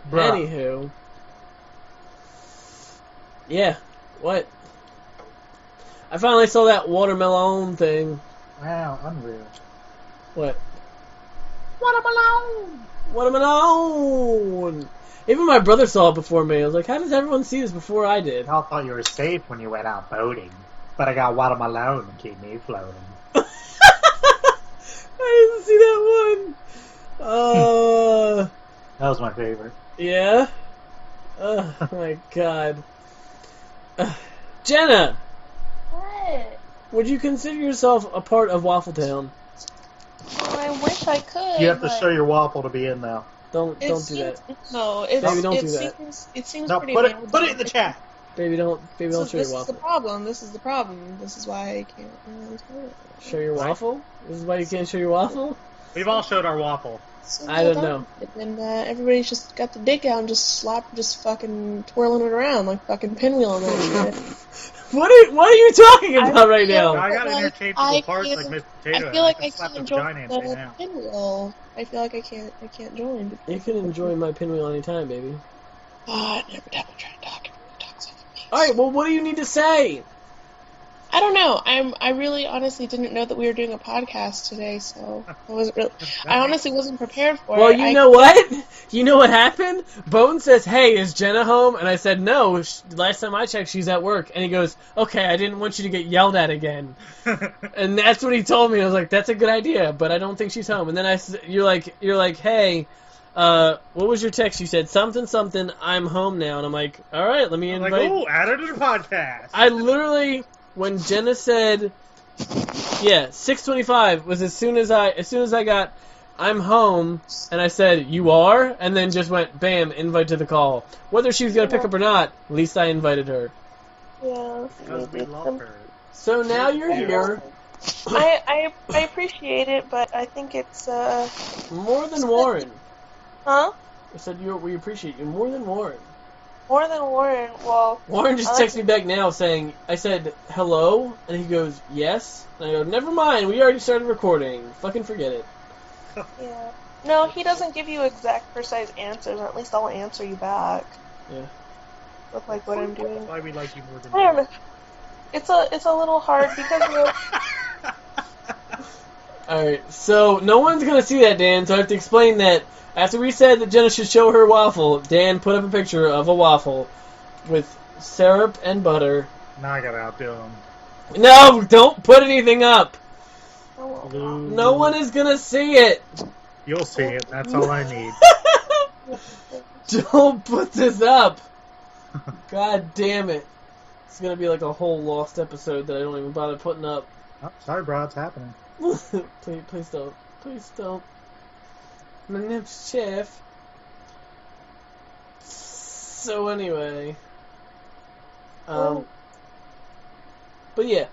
S1: Anywho. Yeah, what? I finally saw that watermelon thing.
S3: Wow, unreal.
S1: What?
S3: Watermelon!
S1: Watermelon! Even my brother saw it before me. I was like, how does everyone see this before I did?
S3: I thought you were safe when you went out boating, but I got watermelon to keep me floating.
S1: I didn't see that one.
S3: That was my favorite.
S1: Yeah? Oh my god. Jenna!
S2: What?
S1: Would you consider yourself a part of Waffle Town?
S2: Well, I wish I could.
S3: You have to show your waffle to be in, though.
S1: Don't do that.
S2: No,
S1: Baby, don't do that.
S2: It seems
S3: No,
S2: pretty.
S3: put it in the chat.
S1: Baby, don't show your waffle.
S2: This is the problem. This is why I can't.
S1: Show your waffle? This is why you can't show your waffle?
S3: We've all showed our waffle.
S1: I don't know.
S2: And everybody's just got the dick out and just fucking twirling it around like fucking pinwheel and that shit.
S1: What are you talking about right now?
S3: I got interchangeable parts like Miss Potato.
S2: I feel like I
S3: slap
S2: can't
S3: the
S2: enjoy
S3: vagina and say
S2: the
S3: now.
S2: pinwheel. I feel like I can't join.
S1: You can enjoy my pinwheel anytime, baby.
S2: God, never double try to talk. Everyone talks over me.
S1: Alright, well, what do you need to say?
S2: I don't know. I really honestly didn't know that we were doing a podcast today, so I honestly wasn't prepared for it.
S1: Well, you know what? You know what happened? Bone says, "Hey, is Jenna home?" And I said, "No. Last time I checked, she's at work." And he goes, "Okay, I didn't want you to get yelled at again." And that's what he told me. I was like, "That's a good idea, but I don't think she's home." And then you're like, "Hey, what was your text?" You said something. I'm home now, and I'm like, "All right, let me invite."
S3: Like, oh, add her to the podcast.
S1: I literally. When Jenna said, 6:25 was as soon as I got, I'm home, and I said, you are? And then just went, bam, invite to the call. Whether she was going to pick up or not, at least I invited her.
S2: Yeah.
S3: Because we love her.
S1: So now you're here.
S2: I appreciate it, but I think it's,
S1: More than Warren.
S2: Huh?
S1: I said we appreciate you more than Warren.
S2: More than Warren, well...
S1: Warren just texted me back now saying, I said, hello? And he goes, yes? And I go, never mind, we already started recording. Fucking forget it.
S2: Yeah. No, he doesn't give you exact, precise answers, or at least I'll answer you back.
S1: Yeah.
S2: With, like, what I'm doing.
S3: That's why we like you more than
S2: I don't know. It's a little hard because,
S1: Alright, so no one's gonna see that, Dan, so I have to explain that. After we said that Jenna should show her waffle, Dan put up a picture of a waffle with syrup and butter.
S3: Now I gotta outdo him.
S1: No, don't put anything up.
S3: Blue.
S1: No one is gonna see it.
S3: You'll see it. That's all I need.
S1: Don't put this up. God damn it. It's gonna be like a whole lost episode that I don't even bother putting up.
S3: Oh, sorry, bro. It's happening.
S1: Please don't. Please don't. My name's Chef. So anyway, but yeah,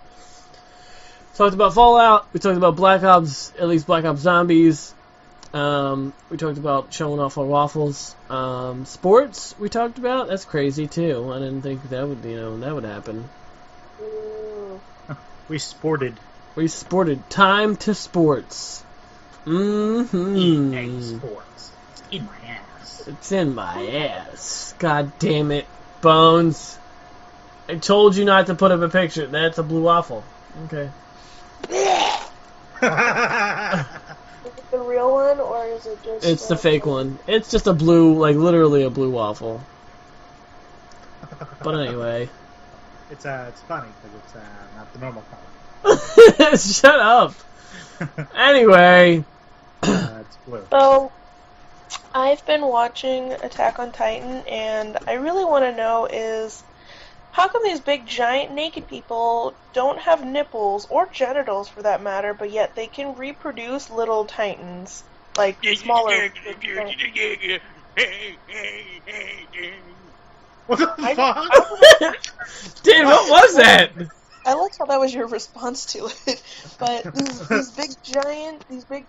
S1: talked about Fallout. We talked about Black Ops, at least Black Ops Zombies. We talked about showing off our waffles. Sports we talked about. That's crazy too. I didn't think that would happen.
S3: We sported.
S1: We sported. Time to sports.
S3: EA Sports. It's in my ass.
S1: It's in my ass. God damn it. Bones. I told you not to put up a picture. That's a blue waffle. Okay.
S2: Is it the real one, or is it just...
S1: It's the fake one. It's just a blue, like literally a blue waffle. But anyway.
S3: It's funny, because it's not the normal color.
S1: Shut up. Anyway.
S3: It's blue.
S2: So, I've been watching Attack on Titan, and I really want to know is, how come these big giant naked people don't have nipples, or genitals for that matter, but yet they can reproduce little titans, like smaller...
S3: What the fuck?
S1: Dude, what was that?
S2: I like how that was your response to it, but these big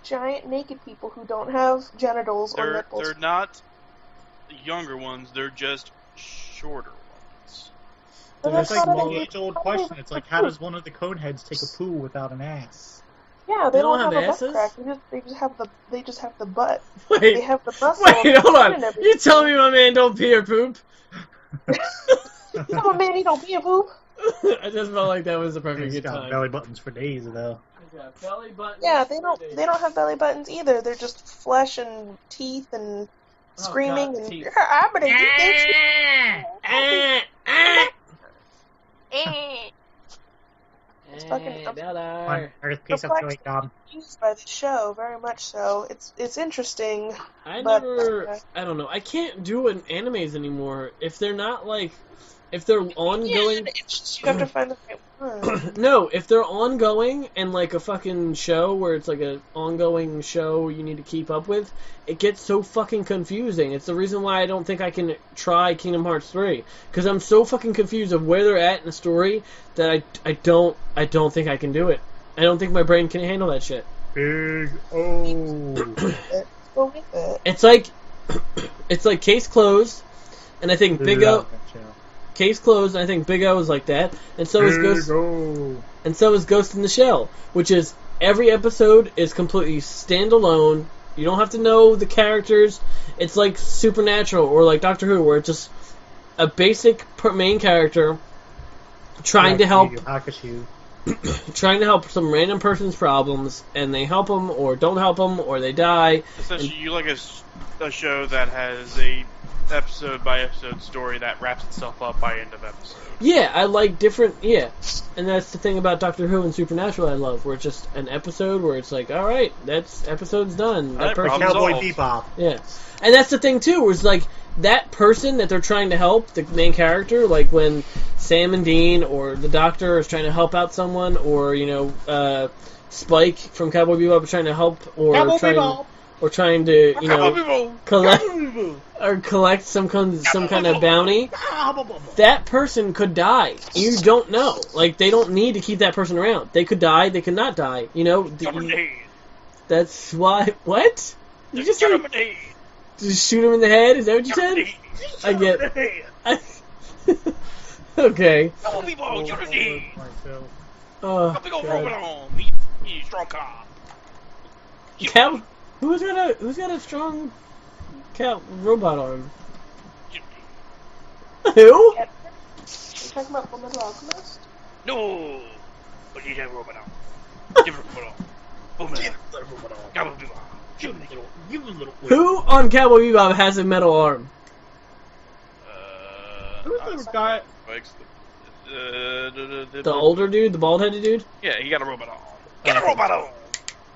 S2: giant naked people who don't have genitals or nipples.
S5: They're not younger ones, they're just shorter ones.
S2: But
S3: It's
S2: that's
S3: like
S2: not
S3: the age-old question. It's like, how does one of the coneheads take a poo without an ass?
S2: Yeah, they don't have a
S1: asses?
S2: butt crack. They just have the butt.
S1: Wait,
S2: They have the muscle.
S1: wait, hold on.
S2: and everything.
S1: You telling me my man don't pee or poop?
S2: You know, a man, he don't be a poop.
S1: I just felt like that was the perfect
S3: He's
S1: good
S3: got
S1: time.
S3: belly buttons for days, though.
S1: He's got belly buttons.
S2: Yeah, they don't have belly buttons either. They're just flesh and teeth and screaming
S1: God,
S2: and
S1: teeth.
S2: I'm gonna eat this. It's fucking
S3: Fine. Piece of chewing gum.
S2: confused by the show, very much so. It's interesting.
S1: I
S2: But,
S1: don't know. I can't do animes anymore if they're not like, if they're ongoing.
S2: Yeah, it's just you have to find the right one.
S1: No, if they're ongoing and like a fucking show where it's like an ongoing show you need to keep up with, it gets so fucking confusing. It's the reason why I don't think I can try Kingdom Hearts 3, because I'm so fucking confused of where they're at in the story that I don't think I can do it. I don't think my brain can handle that shit.
S3: Big O.
S2: It's go with it.
S1: It's like Case Closed, and I think Big O. Case Closed, and I think Big O is like that, and so is Ghost in the Shell, which is every episode is completely standalone. You don't have to know the characters. It's like Supernatural or like Doctor Who, where it's just a basic main character trying to help some random person's problems, and they help them or don't help them or they die.
S5: Essentially, you like a show that has a episode by episode story that wraps itself up by end of episode.
S1: Yeah, I like different. Yeah, and that's the thing about Doctor Who and Supernatural I love, where it's just an episode where it's like, all right, that's episode's done. That person,
S3: Cowboy Bebop.
S1: Yeah, and that's the thing too, where it's like that person that they're trying to help, the main character, like when Sam and Dean or the Doctor is trying to help out someone, or Spike from Cowboy Bebop is trying to help, or trying to collect some kind of bounty. That person could die. You don't know. Like, they don't need to keep that person around. They could die. They could not die. That's why. What? You just said? Just shoot him in the head? Is that what you said? I get. Okay. Who's got a strong robot arm? Who?
S2: You talking about Fullmetal Alchemist?
S5: No! But he's a robot arm. Different robot arm.
S1: Who on Cowboy Bebop has a metal arm?
S3: Who's the guy?
S1: The older dude? The bald-headed dude?
S5: Yeah, he got a robot arm. Get a robot arm!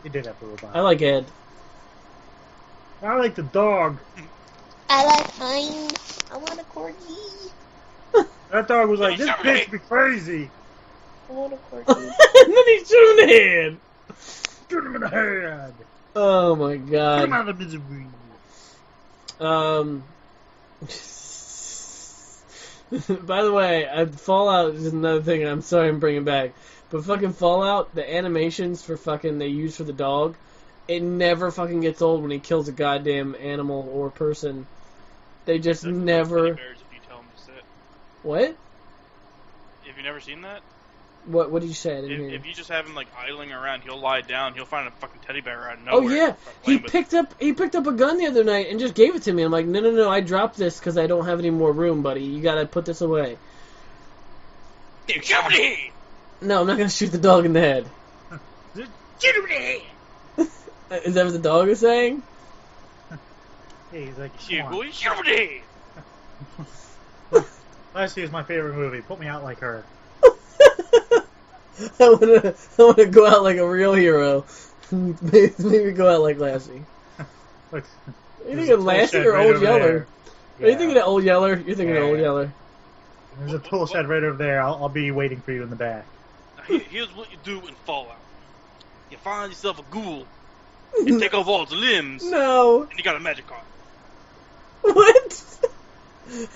S3: He did have a robot.
S1: I like Ed.
S3: I like the dog.
S2: I like mine. I want a corgi.
S3: That dog was like, this bitch be crazy.
S2: I want a corgi.
S1: And then he shoot him in the head.
S3: Shoot him in the head.
S1: Oh my
S3: Put
S1: god.
S3: him out of misery.
S1: By the way, Fallout is another thing, and I'm sorry I'm bringing back. But fucking Fallout, the animations for fucking they use for the dog, it never fucking gets old when he kills a goddamn animal or person. They just never.
S5: Bears if you tell him to sit.
S1: What?
S5: Have you never seen that?
S1: What did you say? I didn't hear you.
S5: If you just have him like idling around, he'll lie down. He'll find a fucking teddy bear out of
S1: Oh
S5: nowhere.
S1: yeah, he picked up a gun the other night and just gave it to me. I'm like, no, I dropped this because I don't have any more room, buddy. You gotta put this away. No, I'm not gonna shoot the dog in the head.
S3: Shoot him in the head.
S1: Is that what the dog is saying?
S3: Yeah, he's like,
S5: Shoot,
S3: come
S5: boy, shoot him in the head.
S3: Lassie is my favorite movie. Put me out like her.
S1: I wanna go out like a real hero. Maybe go out like Lassie.
S3: Look,
S1: Are you thinking Lassie or Old Yeller?
S3: Yeah.
S1: Are you thinking of Old Yeller? You're thinking of Old Yeller.
S3: There's a tool shed right over there. I'll be waiting for you in the back.
S5: Here's what you do in Fallout. You find yourself a ghoul, and take off all its limbs,
S1: No.
S5: and you got a magic card.
S1: What?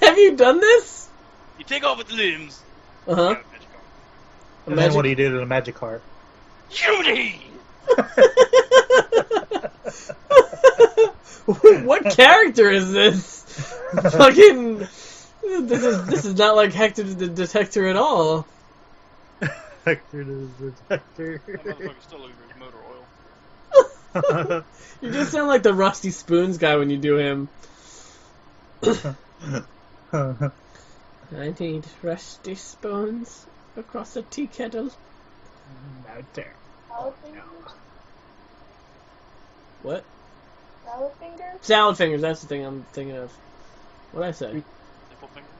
S1: Have you done this?
S5: You take off its limbs,
S1: Uh
S5: you
S1: huh.
S5: got a magic card.
S3: And then what do you do to the magic card?
S5: Judy!
S1: What character is this? Fucking. This is not like Hector the Detector at all.
S3: Hector the Detector.
S5: That motherfucker's still looking for his motor oil.
S1: You just sound like the Rusty Spoons guy when you do him. 19 rusty spoons across a tea kettle.
S3: Out there.
S2: Salad fingers?
S1: What?
S2: Salad fingers?
S1: Salad fingers, that's the thing I'm thinking of. What'd I say?
S5: Nipple fingers.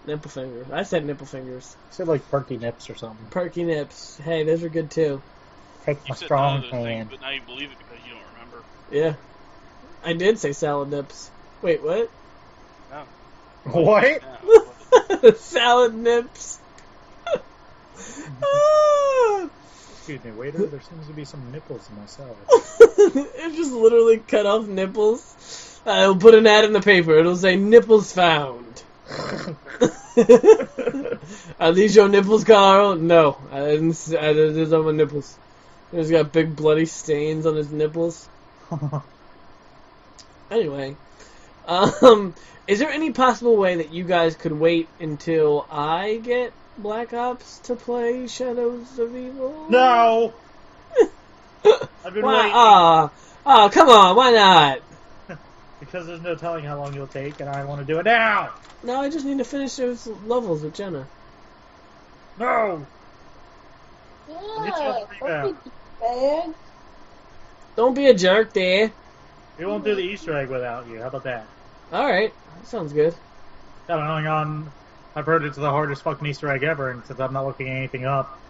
S1: Nipple fingers. I said nipple fingers.
S3: Said like perky nips or something.
S1: Perky nips. Hey, those are good too.
S3: Take
S5: You
S3: my
S5: said
S3: strong
S5: none of those
S3: hand.
S5: things, but now you believe it because you don't remember.
S1: Yeah. I did say salad nips. Wait, what?
S5: No.
S3: What?
S5: No.
S1: Salad nips. Ah.
S3: Excuse me, waiter. There seems to be some nipples in my salad.
S1: It just literally cut off nipples. I'll put an ad in the paper. It'll say nipples found. Are these your nipples, Carl? No, these are my nipples. He's got big bloody stains on his nipples. Anyway, is there any possible way that you guys could wait until I get Black Ops to play Shadows of Evil?
S3: No! I've been waiting.
S1: Oh, come on, why not?
S3: Because there's no telling how long you'll take, and I want to do it now!
S1: No, I just need to finish those levels with Jenna.
S3: No!
S2: Yeah, don't be bad.
S1: Don't be a jerk there.
S3: We won't do the Easter egg without you. How about that?
S1: Alright, that sounds good.
S3: I've heard it's the hardest fucking Easter egg ever, and since I'm not looking anything up,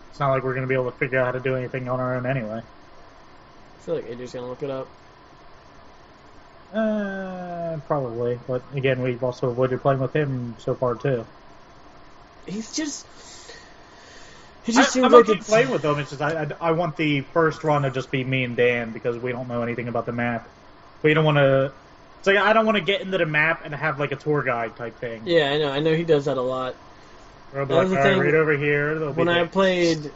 S3: it's not like we're going to be able to figure out how to do anything on our own anyway.
S1: I feel like Adrian's gonna look it up.
S3: Probably. But again, we've also avoided playing with him so far too.
S1: He just seems
S3: I'm
S1: like
S3: okay
S1: it's...
S3: playing with him. It's just I want the first run to just be me and Dan because we don't know anything about the map. We don't want to. It's like I don't want to get into the map and have like a tour guide type thing.
S1: Yeah, I know he does that a lot.
S3: We'll be like, all right, right over here.
S1: When I played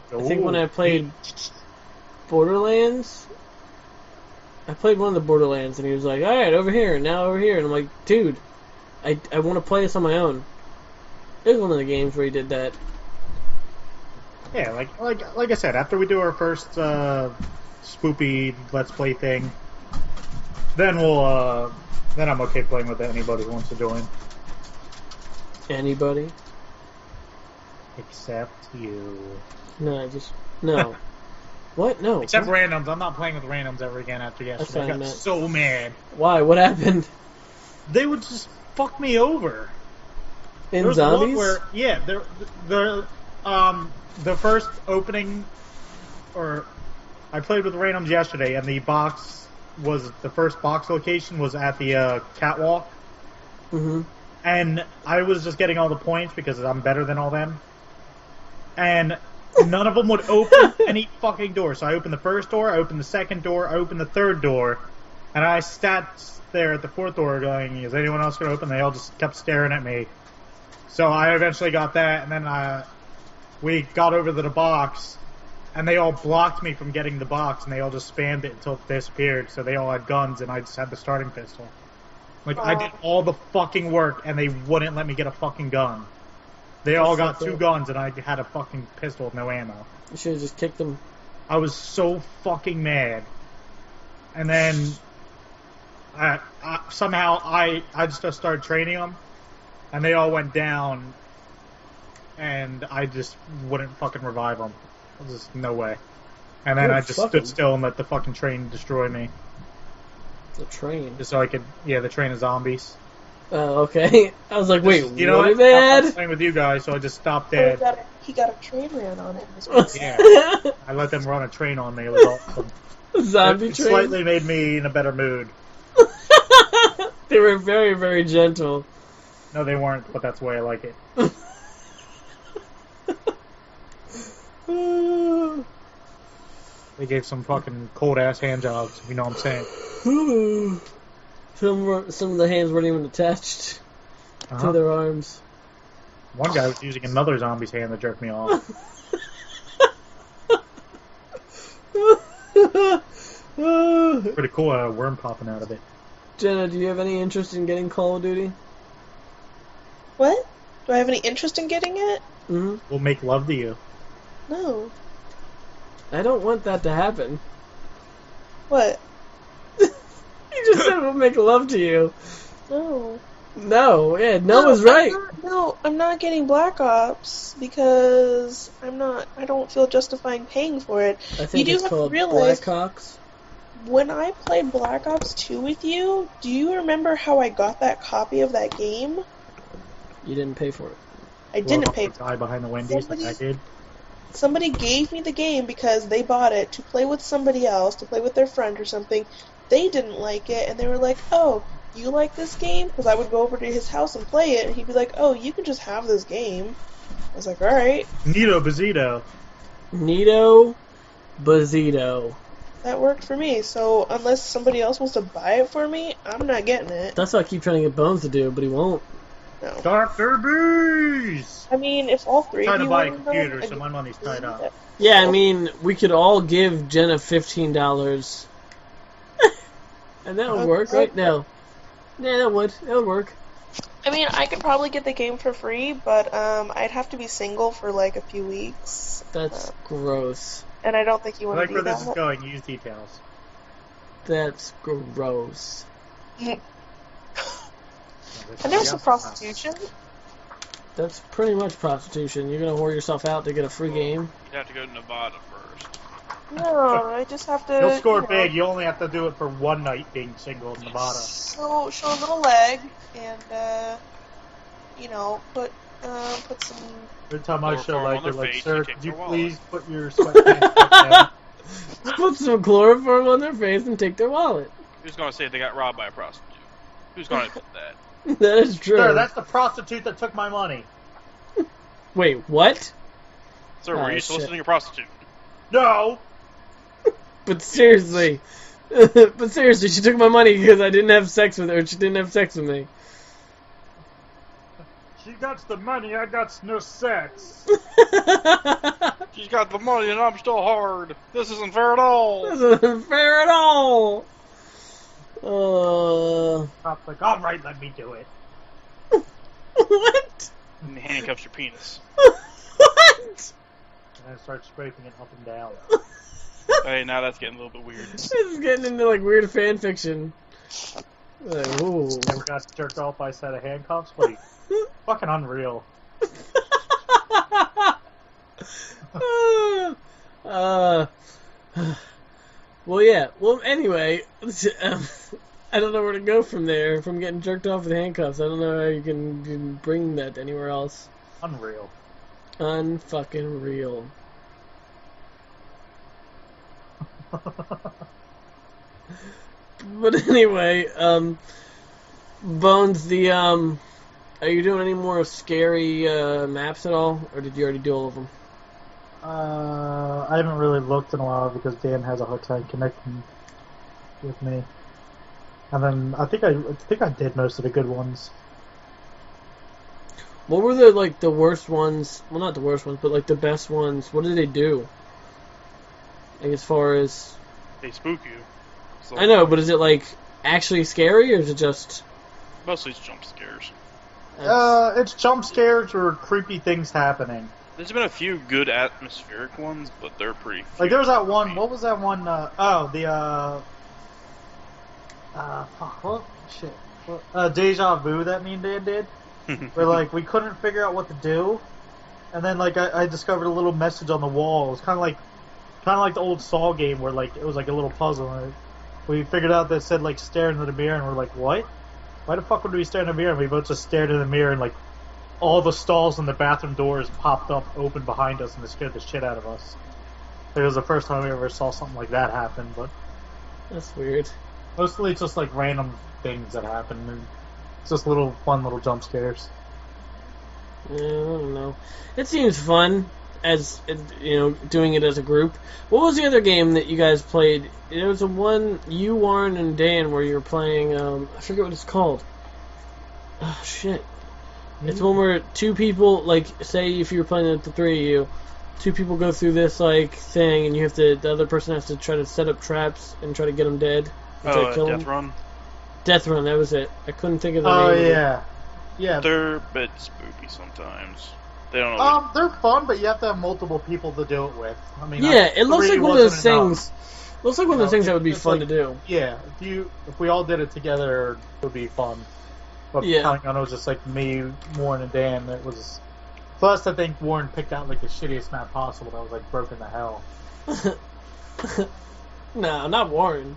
S1: Borderlands, I played one of the Borderlands, and he was like, alright, over here, and now over here, and I'm like, dude, I want to play this on my own. It was one of the games where he did that.
S3: Yeah, like I said, after we do our first spoopy Let's Play thing, then then I'm okay playing with anybody who wants to join.
S1: Anybody?
S3: Except you.
S1: No. What? No.
S3: Except randoms. I'm not playing with randoms ever again after yesterday. I got so mad.
S1: Why? What happened?
S3: They would just fuck me over.
S1: In zombies?
S3: The first opening, or I played with randoms yesterday, and the first box location was at the catwalk.
S1: Mm-hmm.
S3: And I was just getting all the points because I'm better than all them. And none of them would open any fucking door. So I opened the first door, I opened the second door, I opened the third door, and I sat there at the fourth door going, is anyone else going to open? They all just kept staring at me. So I eventually got that, and then we got over to the box, and they all blocked me from getting the box, and they all just spammed it until it disappeared. So they all had guns, and I just had the starting pistol. I did all the fucking work, and they wouldn't let me get a fucking gun. They all got two guns, and I had a fucking pistol with no ammo.
S1: You should have just kicked them.
S3: I was so fucking mad. And then somehow I just started training them, and they all went down, and I just wouldn't fucking revive them. Just no way. And then I just stood still and let the fucking train destroy me.
S1: The train?
S3: Just so I could, the train of zombies.
S1: Oh, okay. I was like, wait,
S3: you know
S1: what?
S3: I was playing with you guys, so I just stopped dead.
S2: He got a train ran on it.
S3: Yeah. I let them run a train on me. It was awesome.
S1: Zombie
S3: it
S1: train?
S3: Slightly made me in a better mood.
S1: They were very, very gentle.
S3: No, they weren't, but that's the way I like it. They gave some fucking cold-ass hand jobs, if you know what I'm saying.
S1: Some of the hands weren't even attached to their arms.
S3: One guy was using another zombie's hand to jerk me off. Pretty cool, a worm popping out of it.
S1: Jenna, do you have any interest in getting Call of Duty?
S2: What? Do I have any interest in getting it?
S1: Mm-hmm.
S3: We'll make love to you.
S2: No.
S1: I don't want that to happen.
S2: What?
S1: You just said we'll make love to you.
S2: No.
S1: No, yeah, no was right.
S2: I'm not getting Black Ops because I don't feel justifying paying for it.
S1: I think
S2: you
S1: it's
S2: do have
S1: called
S2: to realize,
S1: Blackhawks.
S2: when I played Black Ops 2 with you, do you remember how I got that copy of that game?
S1: You didn't pay for it.
S2: I didn't pay
S3: for it. The guy behind the Wendy's like I did.
S2: Somebody gave me the game because they bought it to play with somebody else, to play with their friend or something. They didn't like it, and they were like, oh, you like this game? Because I would go over to his house and play it, and he'd be like, oh, you can just have this game. I was like, alright.
S3: Nito Bazito.
S1: Nito Bazito.
S2: That worked for me, so unless somebody else wants to buy it for me, I'm not getting it.
S1: That's what I keep trying to get Bones to do, but he won't.
S2: No.
S3: Dr. Bees!
S2: I mean, if all three of you
S3: trying to buy a
S2: want
S3: computer, so my money's tied up.
S1: Yeah, I mean, we could all give Jenna $15. And that would work, right? No. Yeah, that would work.
S2: I mean, I could probably get the game for free, but I'd have to be single for like a few weeks.
S1: That's gross.
S2: And I don't think you
S3: I
S2: want
S3: like
S2: to
S3: where
S2: do
S3: this is
S2: that.
S3: going. Use details.
S1: That's gross.
S2: And there's some prostitution.
S1: That's pretty much prostitution. You're gonna whore yourself out to get a free game.
S5: You'd have to go to Nevada first.
S2: No, I just have to.
S3: You'll score
S2: you know,
S3: big. You only have to do it for one night being single in Nevada.
S2: Show a little leg and put some.
S3: Every time I show
S5: Chloroform
S3: like,
S5: on
S3: they're
S5: their
S3: like,
S5: face,
S3: sir,
S5: you take
S3: could you
S5: their
S3: please put your sweatpants back down?
S1: Put some chloroform on their face and take their wallet.
S5: Who's gonna say they got robbed by a prostitute? Who's gonna admit that?
S1: That is true.
S3: Sir, that's the prostitute that took my money.
S1: Wait, what?
S5: Sir,
S1: Oh,
S5: were you
S1: shit.
S5: soliciting a prostitute?
S3: No!
S1: But seriously. But seriously, she took my money because I didn't have sex with her. She didn't have sex with me.
S3: She got the money, I got no sex.
S5: She's got the money and I'm still hard. This isn't fair at all.
S1: This isn't fair at all.
S3: Cop's like, alright, let me do it.
S1: What?
S5: And he handcuffs your penis.
S1: What?
S3: And I start scraping it up and down.
S5: Hey, now that's getting a little bit weird.
S1: This is getting into like weird fan fiction. Like, ooh.
S3: Never got jerked off by a set of handcuffs? Wait. Fucking unreal.
S1: Well, yeah. Well, anyway, I don't know where to go from there. From getting jerked off with handcuffs, I don't know how you can bring that anywhere else.
S3: Unreal.
S1: Unfucking real. But anyway, Bones, are you doing any more scary maps at all, or did you already do all of them?
S3: I haven't really looked in a while because Dan has a hard time connecting with me. And then I think I did most of the good ones.
S1: What were the worst ones? Well, not the worst ones, but like the best ones. What did they do? Like as far as
S5: They spook you. So
S1: I know, but is it like actually scary, or is it just?
S5: mostly it's jump scares.
S3: It's jump scares or creepy things happening.
S5: There's been a few good atmospheric ones, but they're pretty.
S3: Like there was that one. What was that one? Fuck. What shit? Deja vu that me and Dan did. Where like we couldn't figure out what to do, and then like I discovered a little message on the wall. It was kind of like the old Saw game where like it was like a little puzzle. And we figured out that it said like stare into the mirror, and we're like, what? Why the fuck would we stare in the mirror? And we both just stared in the mirror, and like all the stalls in the bathroom doors popped up open behind us, and it scared the shit out of us. It was the first time we ever saw something like that happen, but
S1: That's weird.
S3: mostly it's just like random things that happen. And it's just fun little jump scares.
S1: Yeah, I don't know. It seems fun as doing it as a group. What was the other game that you guys played? There was a one you, Warren, and Dan where you were playing. I forget what it's called. Oh shit! It's one where two people, like, say if you were playing with the three of you, two people go through this like thing, and the other person has to try to set up traps and try to get them dead. And try to kill
S5: Death
S1: them.
S5: Run.
S1: Death Run. That was it. I couldn't think of the
S3: Oh
S1: name. of it.
S3: yeah, yeah.
S5: They're a bit spooky sometimes. They don't know.
S3: They're fun, but you have to have multiple people to do it with. I mean,
S1: Yeah, it looks
S3: three
S1: like one of those
S3: wasn't enough.
S1: things. Looks like one of those things that would be
S3: It's
S1: fun
S3: like-
S1: to do.
S3: Yeah, if we all did it together, it would be fun. But
S1: Yeah.
S3: counting on it was just like me, Warren, and Dan. It was. Plus, I think Warren picked out like the shittiest map possible. That was like broken to hell.
S1: No, not Warren.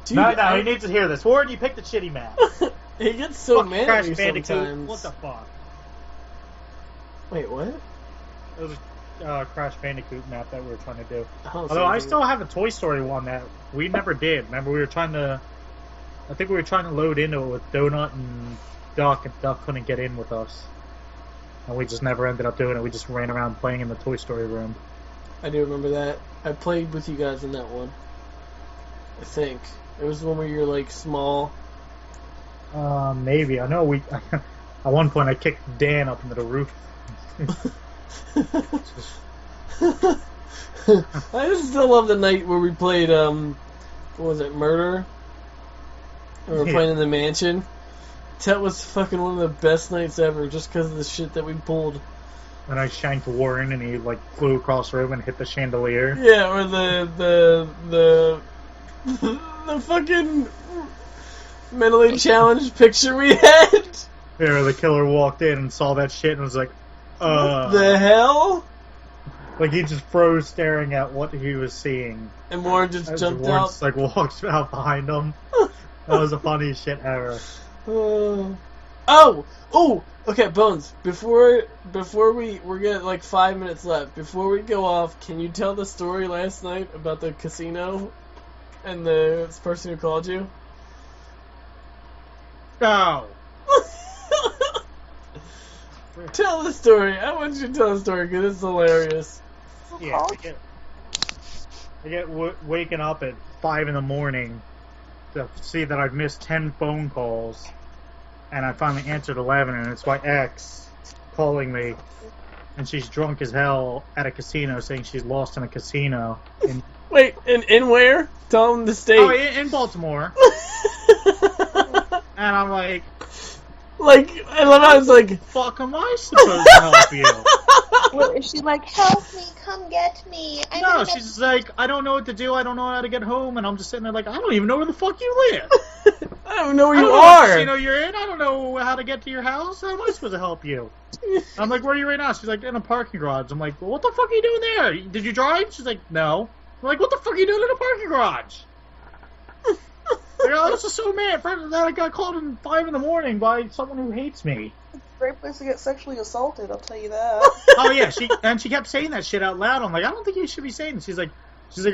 S1: Dude,
S3: No, he needs to hear this. Warren, you picked the shitty map.
S1: he gets so
S3: Fuck
S1: mad
S3: Crash
S1: at me
S3: Bandicoot.
S1: sometimes.
S3: What the fuck?
S1: Wait, what?
S3: It was a Crash Bandicoot map that we were trying to do.
S1: Oh,
S3: Although I still have a Toy Story one that we never did. Remember, I think we were trying to load into it with Donut and Duck couldn't get in with us. And we just never ended up doing it. We just ran around playing in the Toy Story room.
S1: I do remember that. I played with you guys in that one. I think it was the one where you're like small.
S3: Maybe. I know we... At one point, I kicked Dan up into the roof.
S1: I just still love the night where we played what was it, Murder? We were playing in the mansion. That was fucking one of the best nights ever, just because of the shit that we pulled.
S3: And I shanked Warren, and he like flew across the room and hit the chandelier.
S1: Yeah, or the fucking mentally challenged picture we had.
S3: Yeah, the killer walked in and saw that shit and was like,
S1: What the hell?
S3: Like he just froze staring at what he was seeing.
S1: And Warren just jumped
S3: Warren
S1: out.
S3: just like walks out behind him. That was the funniest shit ever.
S1: Okay, Bones. Before we're getting like 5 minutes left. Before we go off, can you tell the story last night about the casino and the person who called you?
S3: No.
S1: Tell the story. I want you to tell the story because it's hilarious.
S3: Yeah, I get waking up at 5 in the morning to see that I've missed 10 phone calls, and I finally answered 11, and it's my ex calling me, and she's drunk as hell at a casino, saying she's lost in a casino.
S1: Wait, in where? Tell them the state.
S3: Oh, in Baltimore. And I'm like,
S1: I love how it's like,
S3: fuck am I supposed to help you?
S2: What, is she like, help me, come get me?
S3: No, she's like, I don't know what to do, I don't know how to get home, and I'm just sitting there like, I don't even know where the fuck you live.
S1: I don't know where
S3: I
S1: you
S3: don't know what
S1: are.
S3: casino you're in, I don't know how to get to your house, how am I supposed to help you? I'm like, where are you right now? She's like, in a parking garage. I'm like, well, what the fuck are you doing there? Did you drive? She's like, no. I'm like, what the fuck are you doing in a parking garage? Like, I was just so mad that I got called at 5 in the morning by someone who hates me.
S2: It's a great place to get sexually assaulted, I'll tell you that.
S3: Oh yeah, she kept saying that shit out loud. I'm like, I don't think you should be saying this. She's like,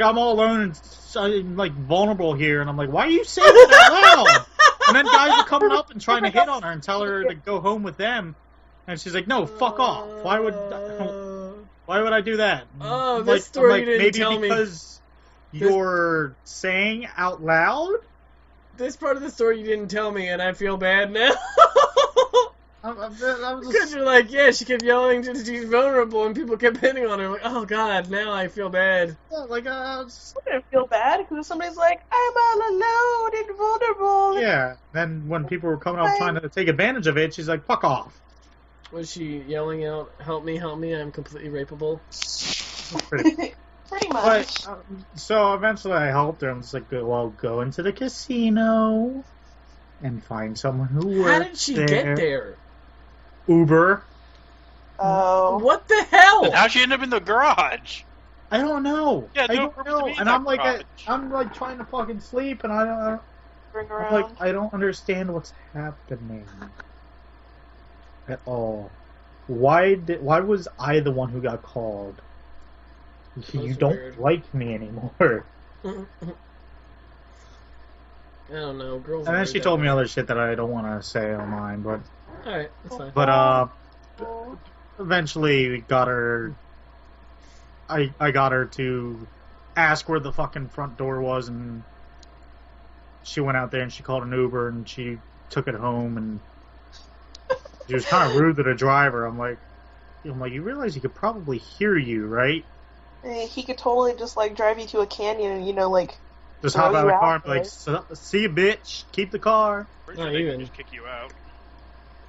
S3: I'm all alone and I'm like vulnerable here, and I'm like, why are you saying that out loud? And then guys are coming up and trying to hit on her and tell her to go home with them, and she's like, no, fuck off. Why would I do that?
S1: Oh, this story you didn't
S3: maybe
S1: tell me.
S3: because you're saying out loud.
S1: This part of the story you didn't tell me, and I feel bad now. Because you're like, yeah, she kept yelling that she's vulnerable, and people kept hitting on her. Like, oh god, now I feel bad.
S2: I don't feel bad because somebody's like, I'm all alone and vulnerable.
S3: Yeah. Then when people were coming up trying to take advantage of it, she's like, fuck off.
S1: Was she yelling out, help me, I'm completely rapeable?
S2: Pretty much.
S3: But, so eventually I helped her. I'm just like, well, go into the casino and find someone who works
S1: How did she get there?
S3: Uber.
S2: Oh.
S1: What the hell?
S5: How'd she end up in the garage?
S3: I don't know.
S5: Yeah,
S3: I
S5: no
S3: don't
S5: purpose
S3: know.
S5: to be in
S3: And
S5: that
S3: I'm like trying to fucking sleep, and
S2: Bring
S3: I'm
S2: around.
S3: like, I don't understand what's happening at all. Why was I the one who got called? You don't
S1: weird.
S3: like me anymore.
S1: I don't know, girls.
S3: And then she told me other shit that I don't want to say online, but
S1: Alright, that's fine.
S3: but eventually we got her. I got her to ask where the fucking front door was, and she went out there and she called an Uber and she took it home, and she was kind of rude to the driver. I'm like, you realize he could probably hear you, right?
S2: He could totally just like drive you to a canyon and
S3: Just
S2: throw
S3: hop out of
S2: you
S3: the
S2: out
S3: car and be
S2: there.
S3: like, see you, bitch. Keep the car.
S5: Pretty
S1: Not
S5: sure they
S1: even.
S5: can just kick you out.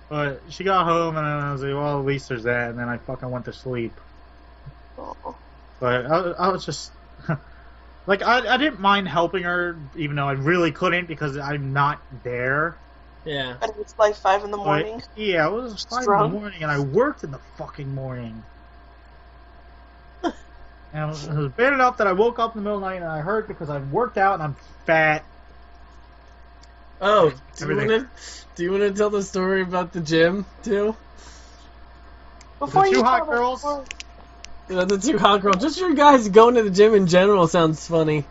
S3: But she got home and I was like, well, at least there's that. And then I fucking went to sleep.
S2: Oh.
S3: But I was just like, I didn't mind helping her, even though I really couldn't because I'm not there.
S1: Yeah.
S2: And it's like 5 in the morning.
S3: But, yeah, it was 5 in the
S2: Drunk.
S3: morning and I worked in the fucking morning. And it was bad enough that I woke up in the middle of the night and I hurt because I worked out and I'm fat.
S1: Oh,
S3: Everything.
S1: do you want to tell the story about the gym too?
S2: Before
S3: The
S2: you
S3: two
S2: tell
S3: hot
S2: the
S3: girls?
S2: story-
S1: The two hot girls. Just your guys going to the gym in general sounds funny.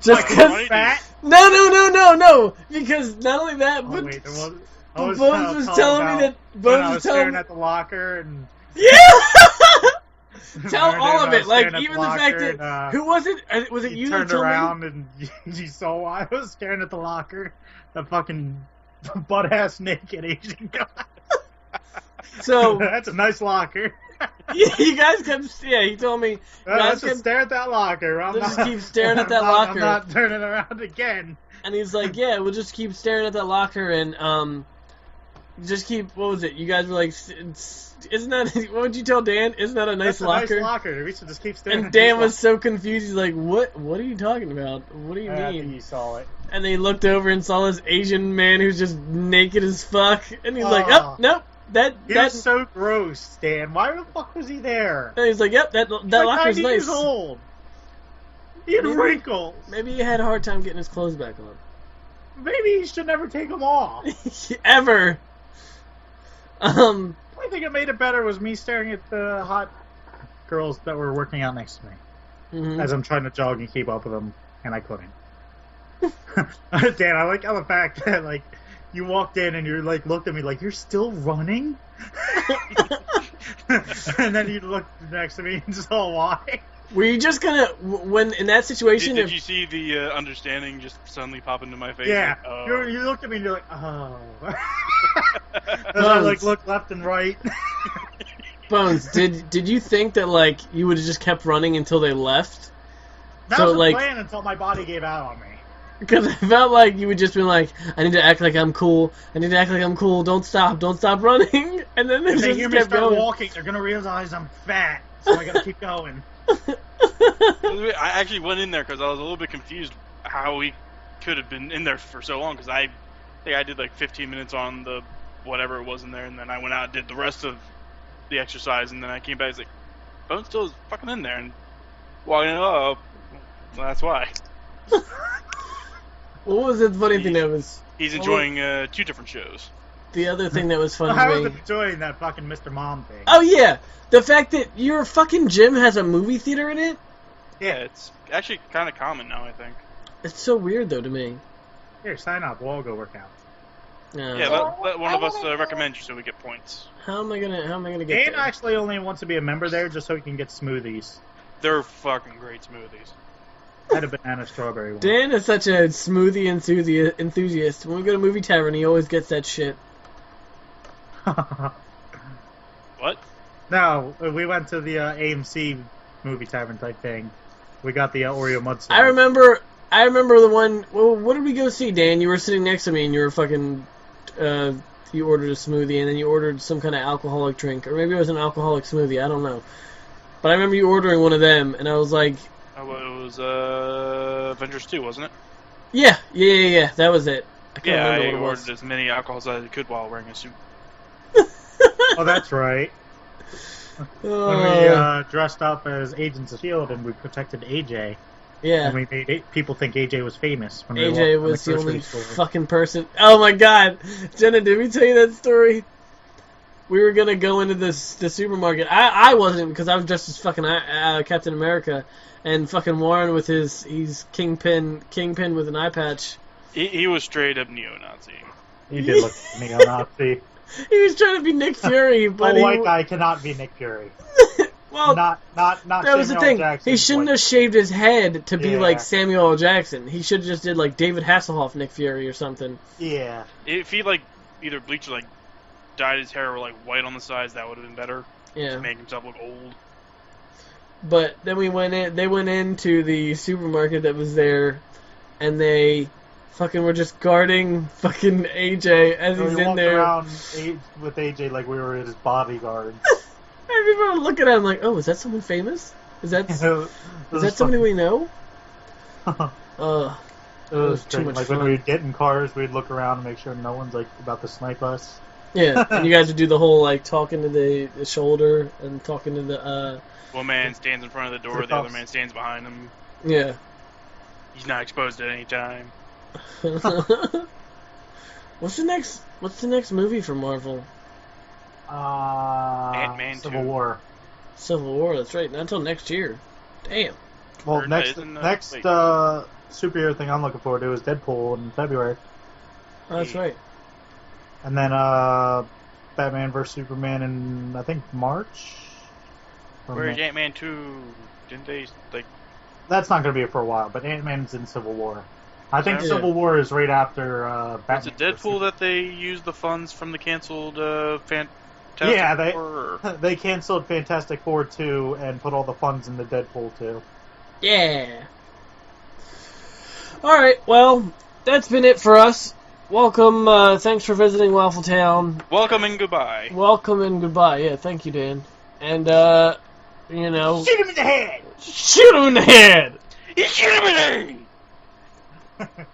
S1: Just
S5: Like,
S1: because.
S5: funny?
S3: Fat?
S1: No. Because not only that,
S3: Oh,
S1: but
S3: wait, there was.
S1: but Bones was telling me that.
S3: when I
S1: Bones
S3: was
S1: was telling
S3: staring
S1: me.
S3: at the locker and
S1: Yeah. Tell
S3: Remember
S1: all
S3: when
S1: of
S3: I
S1: it,
S3: was
S1: like
S3: staring at
S1: even
S3: the
S1: the fact
S3: locker
S1: that
S3: and,
S1: who was it? Was it you that
S3: turned
S1: told me?
S3: around and you saw I was staring at the locker, the fucking butt ass naked Asian guy.
S1: So
S3: That's a nice locker.
S1: Yeah, you guys kept. Yeah, he told me.
S3: Let's just stare at that locker.
S1: Let's just keep staring at that locker.
S3: I'm not turning around again.
S1: And he's like, yeah, we'll just keep staring at that locker and just keep. What was it? You guys were like, isn't that? What would you tell Dan? Isn't that a nice locker?
S3: That's a nice locker. We should just keep staring.
S1: And Dan was so confused. He's like, what? What are you talking about? What do you mean?
S3: I think you saw it.
S1: And they looked over and saw this Asian man who's just naked as fuck. And he's like, oh, nope.
S3: That's so gross, Dan. Why the fuck was he there?
S1: And he's like, yep, that locker's
S3: 90
S1: nice.
S3: Years old. He had wrinkles.
S1: Maybe he had a hard time getting his clothes back on.
S3: Maybe he should never take them off.
S1: Ever.
S3: I think it made it better was me staring at the hot girls that were working out next to me as I'm trying to jog and keep up with them, and I couldn't. Dan, I like how the fact that like you walked in and you like looked at me like you're still running, and then you looked next to me and saw why.
S1: Were you just gonna when in that situation?
S5: Did you see the understanding just suddenly pop into my face?
S3: Yeah,
S5: like, oh.
S3: you looked at me and you're like, oh. As I like looked left and right.
S1: Bones, did you think that like you would have just kept running until they left?
S3: That was the plan until my body gave out on me.
S1: Because I felt like you would just be like, I need to act like I'm cool. I need to act like I'm cool. Don't stop running. And then they just
S3: hear me
S1: kept
S3: start
S1: going.
S3: walking, they're gonna realize I'm fat, so I gotta keep going.
S5: I actually went in there because I was a little bit confused how we could have been in there for so long. Because I think I did like 15 minutes on the whatever it was in there, and then I went out and did the rest of the exercise, and then I came back and was like, Bones still is fucking in there, and walking in, well, that's why.
S1: What was the funny thing that was?
S5: He's enjoying 2 different shows.
S1: The other thing that was funny
S3: I
S1: to
S3: was
S1: me.
S3: enjoying that fucking Mr. Mom thing.
S1: Oh yeah, the fact that your fucking gym has a movie theater in it.
S5: Yeah, it's actually kind of common now, I think.
S1: It's so weird though to me.
S3: Here, sign up. We'll all go work out.
S5: Yeah, let one of us recommend you so we get points.
S1: How am I gonna get
S3: Dan
S1: there?
S3: actually only wants to be a member there just so he can get smoothies.
S5: They're fucking great smoothies.
S3: I had a banana strawberry one.
S1: Dan is such a smoothie enthusiast. When we go to Movie Tavern, he always gets that shit.
S5: What?
S3: No, we went to the AMC movie tavern type thing. We got the Oreo mud slide.
S1: I remember the one. Well, what did we go see, Dan? You were sitting next to me, and you were fucking. You ordered a smoothie, and then you ordered some kind of alcoholic drink, or maybe it was an alcoholic smoothie. I don't know. But I remember you ordering one of them, and I was like.
S5: Oh, well, it was Avengers 2, wasn't it?
S1: Yeah. That was it.
S5: I ordered as many alcohols as I could while wearing a suit.
S3: Oh, that's right. When we dressed up as Agents of S.H.I.E.L.D. and we protected AJ.
S1: Yeah.
S3: And we made people think AJ was famous. When
S1: AJ
S3: we
S1: was the only fucking person. Oh my god. Jenna, did we tell you that story? We were gonna go into the supermarket. I wasn't because I was dressed as fucking Captain America. And fucking Warren with he's Kingpin with an eye patch.
S5: He was straight up neo-Nazi.
S3: He did look like a neo-Nazi.
S1: He was trying to be Nick Fury, but
S3: a white guy cannot be Nick Fury.
S1: Well,
S3: not
S1: that was the thing.
S3: Jackson,
S1: he shouldn't have shaved his head to be like Samuel L. Jackson. He should have just did like David Hasselhoff Nick Fury or something.
S3: Yeah.
S5: If he like either bleached or like dyed his hair or like white on the sides, that would have been better.
S1: Yeah.
S5: To make himself look old.
S1: But then they went into the supermarket that was there, and they fucking were just guarding fucking AJ as he's in there.
S3: We walked around with AJ like we were his bodyguards.
S1: I remember looking at him like, oh, is that someone famous? Is that somebody we know?
S3: It was too much fun. When we'd get in cars, we'd look around and make sure no one's like about to snipe us.
S1: Yeah, and you guys would do the whole like talking to the shoulder and talking to the
S5: one man stands in front of the door, the other man stands behind him.
S1: Yeah.
S5: He's not exposed at any time.
S1: What's the next movie for Marvel?
S5: Ant-Man
S3: Civil
S5: 2.
S3: War.
S1: Civil War, that's right. Not until next year. Damn.
S3: Well, next superhero thing I'm looking forward to is Deadpool in February.
S1: Oh, that's right.
S3: And then Batman vs Superman in I think March.
S5: Where's Ant-Man 2? Didn't they like?
S3: That's not going to be for a while, but Ant-Man's in Civil War. I think Civil War is right after Batman.
S5: Is it Deadpool that they used the funds from the canceled Fantastic
S3: Yeah,
S5: Four?
S3: they canceled Fantastic Four 2 and put all the funds into Deadpool 2.
S1: Yeah. Alright, well, that's been it for us. Welcome, thanks for visiting Waffle Town.
S5: Welcome and goodbye.
S1: Welcome and goodbye. Yeah, thank you, Dan. And, you know...
S3: Shoot him in the head!
S1: Shoot him in the head!
S5: You shoot him in the head!